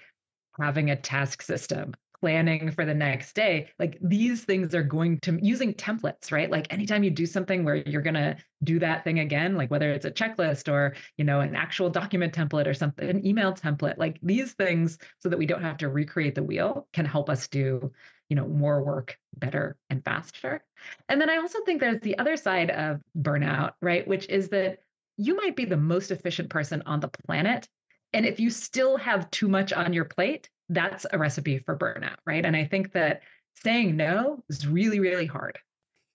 having a task system, planning for the next day, like these things are going to using templates, right? Like anytime you do something where you're going to do that thing again, like whether it's a checklist or, an actual document template or something, an email template, like these things so that we don't have to recreate the wheel can help us do, more work better and faster. And then I also think there's the other side of burnout, right? Which is that you might be the most efficient person on the planet. And if you still have too much on your plate, that's a recipe for burnout, right? And I think that saying no is really, really hard.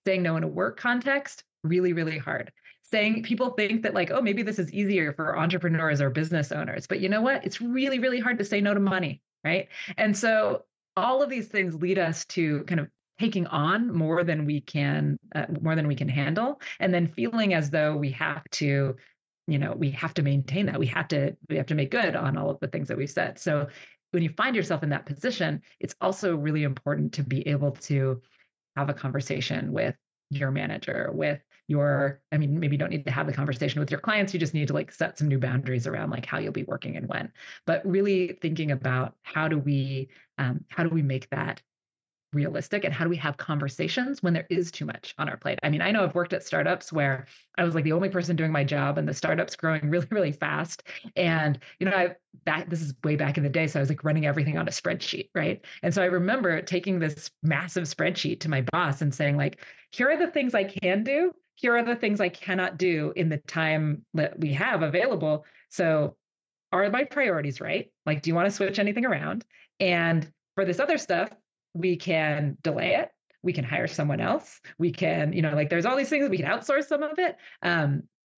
Saying no in a work context, really, really hard. Saying people think that like, oh, maybe this is easier for entrepreneurs or business owners, but you know what? It's really, really hard to say no to money, right? And so all of these things lead us to kind of taking on more than we can handle, and then feeling as though we have to maintain that. We have to make good on all of the things that we've said. So when you find yourself in that position, it's also really important to be able to have a conversation with your manager, maybe you don't need to have the conversation with your clients. You just need to like set some new boundaries around like how you'll be working and when, but really thinking about how do we make that realistic, and how do we have conversations when there is too much on our plate? I mean, I know I've worked at startups where I was like the only person doing my job and the startup's growing really, really fast. And, this is way back in the day. So I was like running everything on a spreadsheet, right? And so I remember taking this massive spreadsheet to my boss and saying like, here are the things I can do. Here are the things I cannot do in the time that we have available. So are my priorities right? Like, do you want to switch anything around? And for this other stuff, we can delay it. We can hire someone else. We can, there's all these things, we can outsource some of it.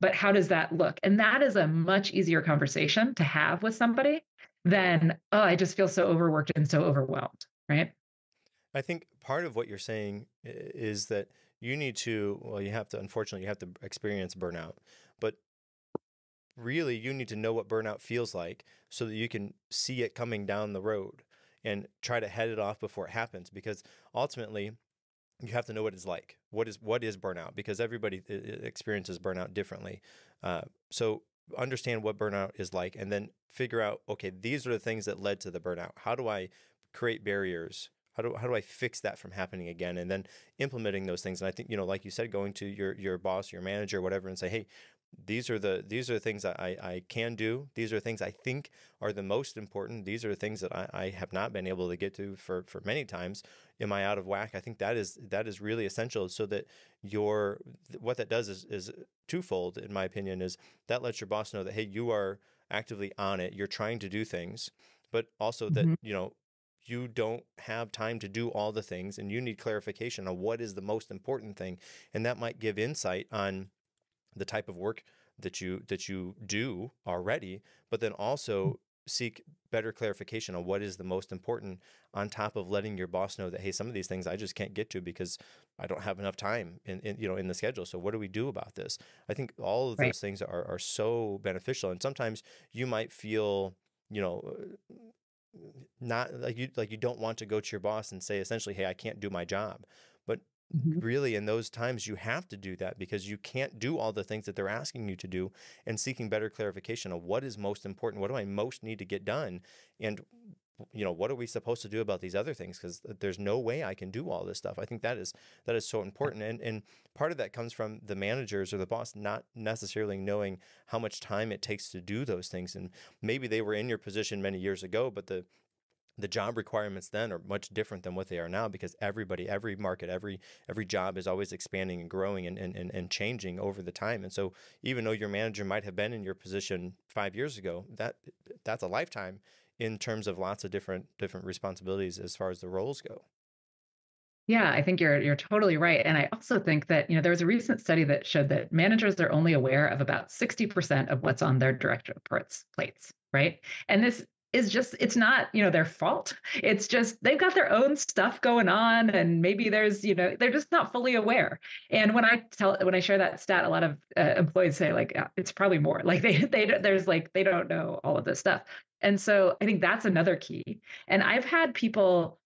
But how does that look? And that is a much easier conversation to have with somebody than, oh, I just feel so overworked and so overwhelmed, right? I think part of what you're saying is that unfortunately, you have to experience burnout, but really you need to know what burnout feels like so that you can see it coming down the road and try to head it off before it happens, because ultimately you have to know what it's like. What is burnout? Because everybody experiences burnout differently. So understand what burnout is like, and then figure out, okay, these are the things that led to the burnout. How do I create barriers? How do I fix that from happening again? And then implementing those things. And I think, like you said, going to your boss, your manager, whatever, and say, hey, these are the things that I can do. These are things I think are the most important. These are the things that I have not been able to get to for many times. Am I out of whack? I think that is really essential, so that what that does is twofold, in my opinion, is that lets your boss know that, hey, you are actively on it. You're trying to do things, but also that, you don't have time to do all the things, and you need clarification on what is the most important thing. And that might give insight on the type of work that you do already, but then also seek better clarification on what is the most important, on top of letting your boss know that, hey, some of these things I just can't get to because I don't have enough time in the schedule. So what do we do about this? I think all of Right. those things are so beneficial. And sometimes you might feel, not like you don't want to go to your boss and say essentially, hey, I can't do my job. But Mhm. really, in those times, you have to do that because you can't do all the things that they're asking you to do, and seeking better clarification of what is most important, what do I most need to get done, and what are we supposed to do about these other things, because there's no way I can do all this stuff. I think that is so important, and part of that comes from the managers or the boss not necessarily knowing how much time it takes to do those things. And maybe they were in your position many years ago, but the job requirements then are much different than what they are now, because every market, every job is always expanding and growing and changing over the time. And so even though your manager might have been in your position 5 years ago, that's a lifetime in terms of lots of different responsibilities as far as the roles go. Yeah, I think you're totally right. And I also think that, there was a recent study that showed that managers are only aware of about 60% of what's on their direct reports plates, right? And this is just, it's not, their fault. It's just they've got their own stuff going on, and maybe there's, they're just not fully aware. And when I share that stat, a lot of employees say like, it's probably more like they don't know all of this stuff. And so I think that's another key. And I've had people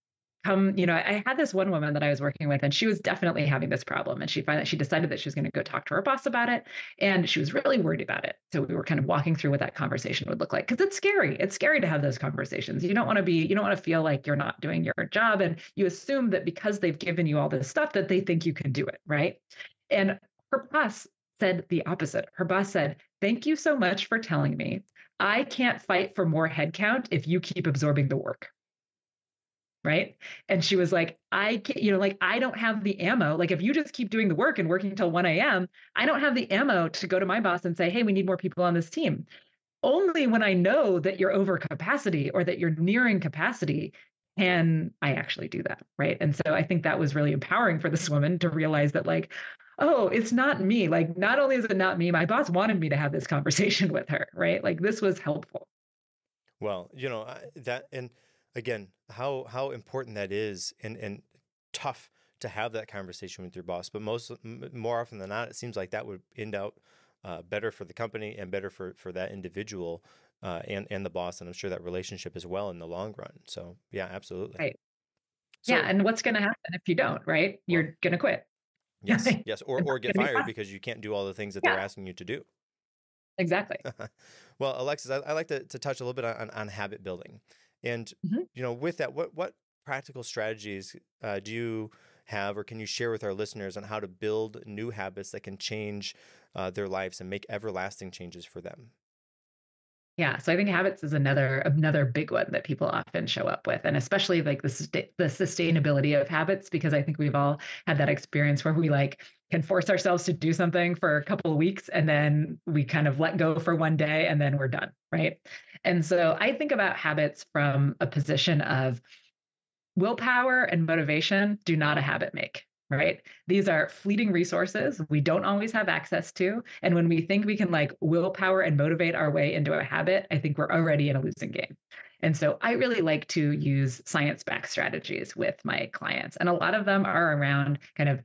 come, I had this one woman that I was working with, and she was definitely having this problem. And she decided that she was going to go talk to her boss about it. And she was really worried about it. So we were kind of walking through what that conversation would look like. Because it's scary. It's scary to have those conversations. You don't want to feel like you're not doing your job. And you assume that because they've given you all this stuff that they think you can do it, right? And her boss said the opposite. Her boss said, "Thank you so much for telling me. I can't fight for more headcount if you keep absorbing the work." Right. And she was like, I can't, I don't have the ammo. Like, if you just keep doing the work and working until 1 a.m., I don't have the ammo to go to my boss and say, hey, we need more people on this team. Only when I know that you're over capacity or that you're nearing capacity can I actually do that. Right. And so I think that was really empowering for this woman to realize that, like, oh, it's not me. Like, not only is it not me, my boss wanted me to have this conversation with her. Right. Like, this was helpful. Well, and again, how important that is, and tough to have that conversation with your boss. But more often than not, it seems like that would end out better for the company and better for that individual and the boss, and I'm sure that relationship as well in the long run. So yeah, absolutely. Right. Yeah. So And what's going to happen if you don't, right? well, You're going to quit. yes, And or that's get going to be fired fun. because you can't do all the things that they're Yeah, asking you to do. exactly. Well, Alexis, I like to touch a little bit on habit building. And, Mhm. with that, what practical strategies do you have, or can you share with our listeners on how to build new habits that can change their lives and make everlasting changes for them? Yeah, so I think habits is another big one that people often show up with, and especially like the sustainability of habits, because I think we've all had that experience where we like can force ourselves to do something for a couple of weeks, and then we kind of let go for one day, and then we're done, right? And so I think about habits from a position of willpower and motivation do not a habit make, right? These are fleeting resources we don't always have access to. And when we think we can like willpower and motivate our way into a habit, I think we're already in a losing game. And so I really like to use science-backed strategies with my clients. And a lot of them are around kind of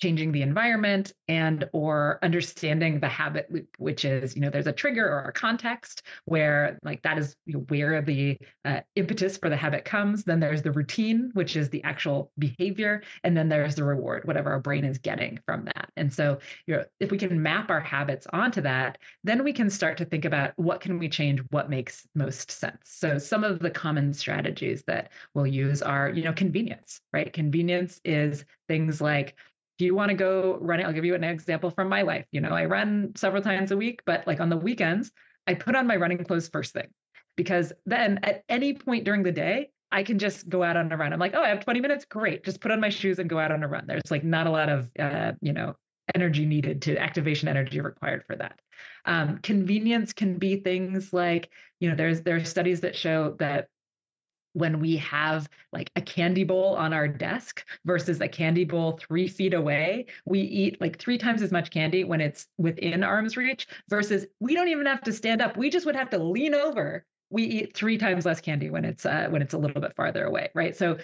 changing the environment and or understanding the habit loop, which is, there's a trigger or a context where like that is where the impetus for the habit comes. Then there's the routine, which is the actual behavior. And then there's the reward, whatever our brain is getting from that. And so, if we can map our habits onto that, then we can start to think about what can we change, what makes most sense. So some of the common strategies that we'll use are, convenience, right? Convenience is things like, do you want to go run it? I'll give you an example from my life. I run several times a week, but like on the weekends, I put on my running clothes first thing, because then at any point during the day, I can just go out on a run. I'm like, oh, I have 20 minutes. Great. Just put on my shoes and go out on a run. There's like not a lot of, energy needed to activation energy required for that. Convenience can be things like, there's studies that show that when we have like a candy bowl on our desk versus a candy bowl 3 feet away, we eat like 3 times as much candy when it's within arm's reach versus we don't even have to stand up. We just would have to lean over. We eat 3 times less candy when it's a little bit farther away, right? So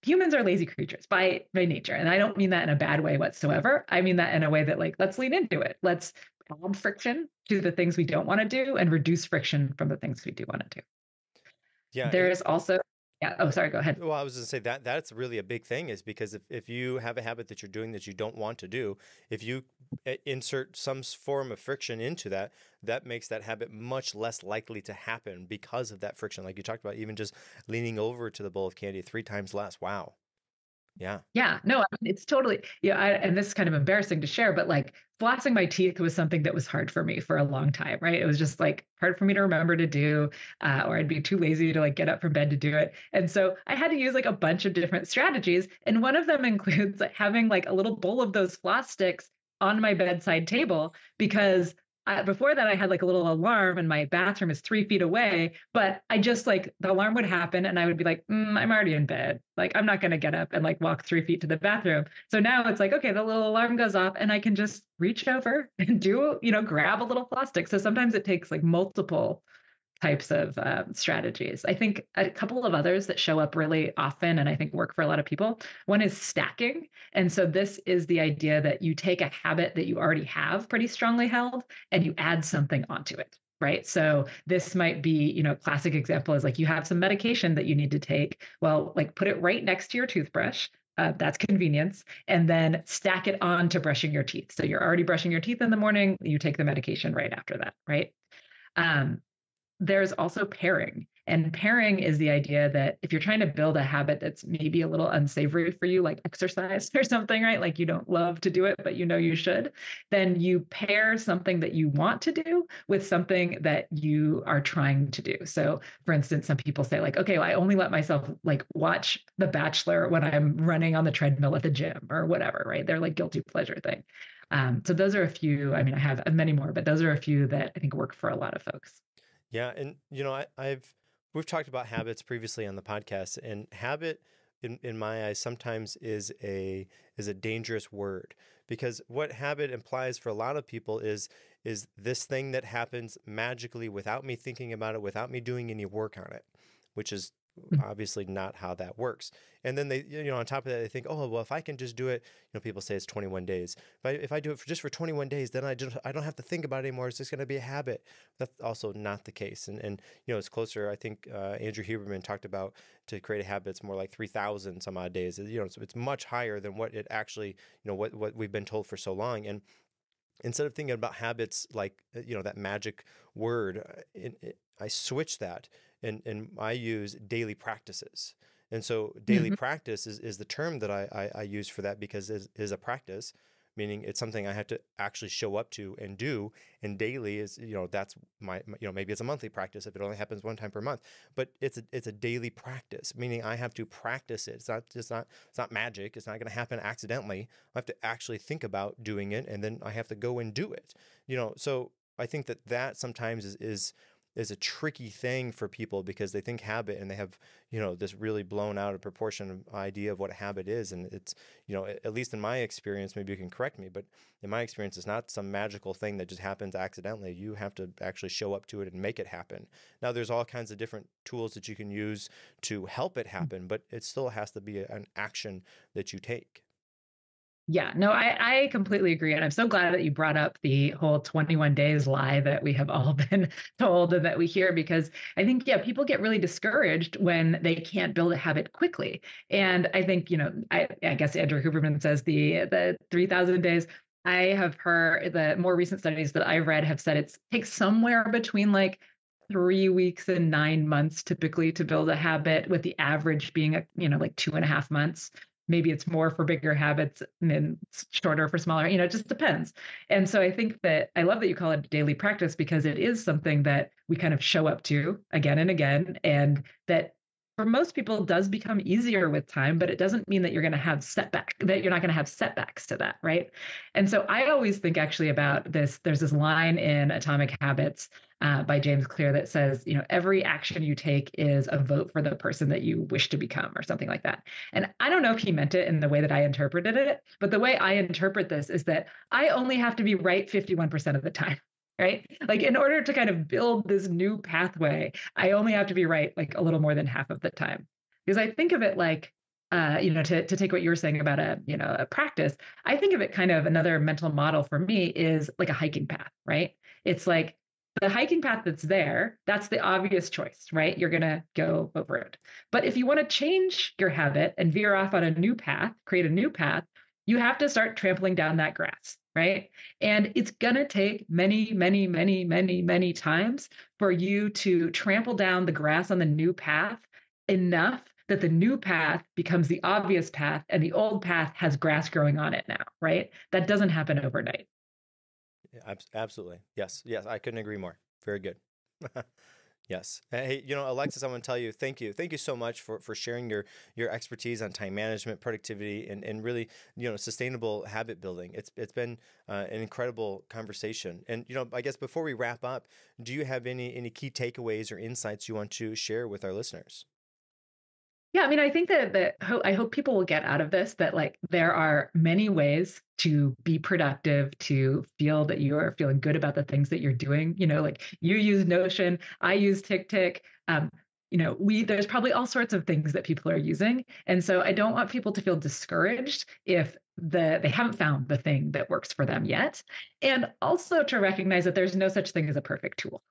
humans are lazy creatures by nature. And I don't mean that in a bad way whatsoever. I mean that in a way that like, let's lean into it. Let's add friction to the things we don't want to do and reduce friction from the things we do want to do. Yeah. There is also, yeah. Oh, sorry, go ahead. Well, I was going to say that that's really a big thing, is because if you have a habit that you're doing that you don't want to do, if you insert some form of friction into that, that makes that habit much less likely to happen because of that friction. Like you talked about, even just leaning over to the bowl of candy 3 times less. Wow. Yeah. Yeah, no, I mean, it's totally, yeah. And this is kind of embarrassing to share, but like flossing my teeth was something that was hard for me for a long time, right? It was just like hard for me to remember to do, or I'd be too lazy to like get up from bed to do it. And so I had to use like a bunch of different strategies. And one of them includes like having like a little bowl of those floss sticks on my bedside table because before that, I had like a little alarm and my bathroom is 3 feet away, but I just like the alarm would happen and I would be like, I'm already in bed. Like, I'm not going to get up and like walk 3 feet to the bathroom. So now it's like, okay, the little alarm goes off and I can just reach over and do, grab a little plastic. So sometimes it takes like multiple types of strategies. I think a couple of others that show up really often and I think work for a lot of people. One is stacking. And so this is the idea that you take a habit that you already have pretty strongly held and you add something onto it. Right. So this might be, classic example is like you have some medication that you need to take. Well, like put it right next to your toothbrush. That's convenience. And then stack it on to brushing your teeth. So you're already brushing your teeth in the morning. You take the medication right after that. Right. There's also pairing. And pairing is the idea that if you're trying to build a habit that's maybe a little unsavory for you, like exercise or something, right? Like you don't love to do it, but you should, then you pair something that you want to do with something that you are trying to do. So for instance, some people say like, okay, well, I only let myself like watch The Bachelor when I'm running on the treadmill at the gym or whatever, right? They're like guilty pleasure thing. So those are a few, I mean, I have many more, but those are a few that I think work for a lot of folks. Yeah, and we've talked about habits previously on the podcast, and habit in my eyes sometimes is a dangerous word, because what habit implies for a lot of people is this thing that happens magically without me thinking about it, without me doing any work on it, which is obviously not how that works. And then they, on top of that, they think, oh, well, if I can just do it, people say it's 21 days. If I do it just for 21 days, then I don't have to think about it anymore. It's just going to be a habit. That's also not the case. And it's closer. I think Andrew Huberman talked about to create a habit, it's more like 3,000 some odd days. So it's much higher than what it actually, what we've been told for so long. And instead of thinking about habits like, that magic word, I switch that and I use daily practices. And so daily practice is the term that I use for that, because it is a practice, meaning it's something I have to actually show up to and do. And daily is, that's my maybe it's a monthly practice if it only happens one time per month, but it's a daily practice, meaning I have to practice it. It's not magic. It's not going to happen accidentally. I have to actually think about doing it, and then I have to go and do it. So I think that sometimes is a tricky thing for people, because they think habit and they have, this really blown out of proportion idea of what a habit is. And it's, at least in my experience, maybe you can correct me, but in my experience, it's not some magical thing that just happens accidentally. You have to actually show up to it and make it happen. Now, there's all kinds of different tools that you can use to help it happen, but it still has to be an action that you take. Yeah, no, I completely agree. And I'm so glad that you brought up the whole 21 days lie that we have all been told and that we hear, because I think, people get really discouraged when they can't build a habit quickly. And I think, I guess Andrew Huberman says the 3,000 days. I have heard the more recent studies that I've read have said it takes somewhere between like 3 weeks and 9 months typically to build a habit, with the average being, like 2.5 months. Maybe it's more for bigger habits and then shorter for smaller, it just depends. And so I think that I love that you call it daily practice, because it is something that we kind of show up to again and again, and that for most people does become easier with time, but it doesn't mean that you're going to have that you're not going to have setbacks to that, right? And so I always think actually about this. There's this line in Atomic Habits by James Clear that says, every action you take is a vote for the person that you wish to become, or something like that. And I don't know if he meant it in the way that I interpreted it, but the way I interpret this is that I only have to be right 51% of the time. Right? Like in order to kind of build this new pathway, I only have to be right like a little more than half of the time. Because I think of it like, to take what you were saying about a practice, I think of it kind of another mental model for me is like a hiking path, right? It's like the hiking path that's there, that's the obvious choice, right? You're going to go over it. But if you want to change your habit and veer off on a new path, create a new path, you have to start trampling down that grass, right? And it's going to take many, many, many, many, many times for you to trample down the grass on the new path enough that the new path becomes the obvious path and the old path has grass growing on it now, right? That doesn't happen overnight. Yeah, absolutely. Yes. Yes. I couldn't agree more. Very good. Yes. Hey, Alexis, I want to tell you, thank you. Thank you so much for sharing your expertise on time management, productivity, and really, sustainable habit building. It's been an incredible conversation. And, I guess before we wrap up, do you have any key takeaways or insights you want to share with our listeners? Yeah, I mean, I think that I hope people will get out of this that like there are many ways to be productive, to feel that you are feeling good about the things that you're doing. Like you use Notion, I use TickTick. There's probably all sorts of things that people are using, and so I don't want people to feel discouraged if they haven't found the thing that works for them yet, and also to recognize that there's no such thing as a perfect tool.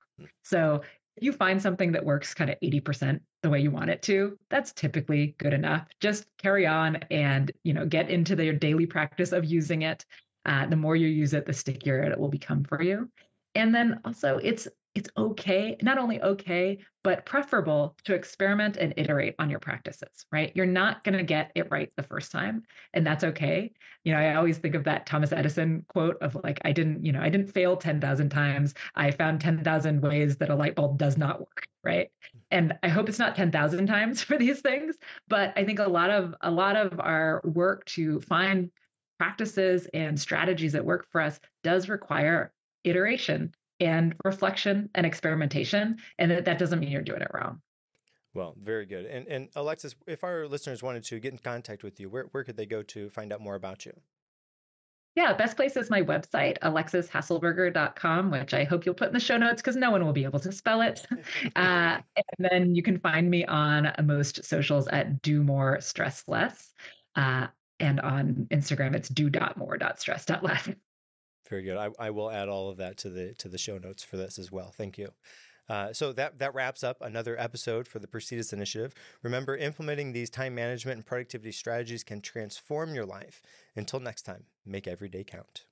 So you find something that works kind of 80% the way you want it to, that's typically good enough. Just carry on and, get into your daily practice of using it. The more you use it, the stickier it will become for you. And then also it's okay, not only okay, but preferable to experiment and iterate on your practices, right? You're not going to get it right the first time, and that's okay. I always think of that Thomas Edison quote of like, I didn't fail 10,000 times. I found 10,000 ways that a light bulb does not work, right? And I hope it's not 10,000 times for these things, but I think a lot of our work to find practices and strategies that work for us does require iteration and reflection and experimentation. And that doesn't mean you're doing it wrong. Well, very good. And Alexis, if our listeners wanted to get in contact with you, where could they go to find out more about you? Yeah, best place is my website, alexishaselberger.com, which I hope you'll put in the show notes because no one will be able to spell it. And then you can find me on most socials at Do More Stress Less. And on Instagram, it's do.more.stress.less. Very good. I will add all of that to the show notes for this as well. Thank you. So that wraps up another episode for the Proceed Us Initiative. Remember, implementing these time management and productivity strategies can transform your life. Until next time, make every day count.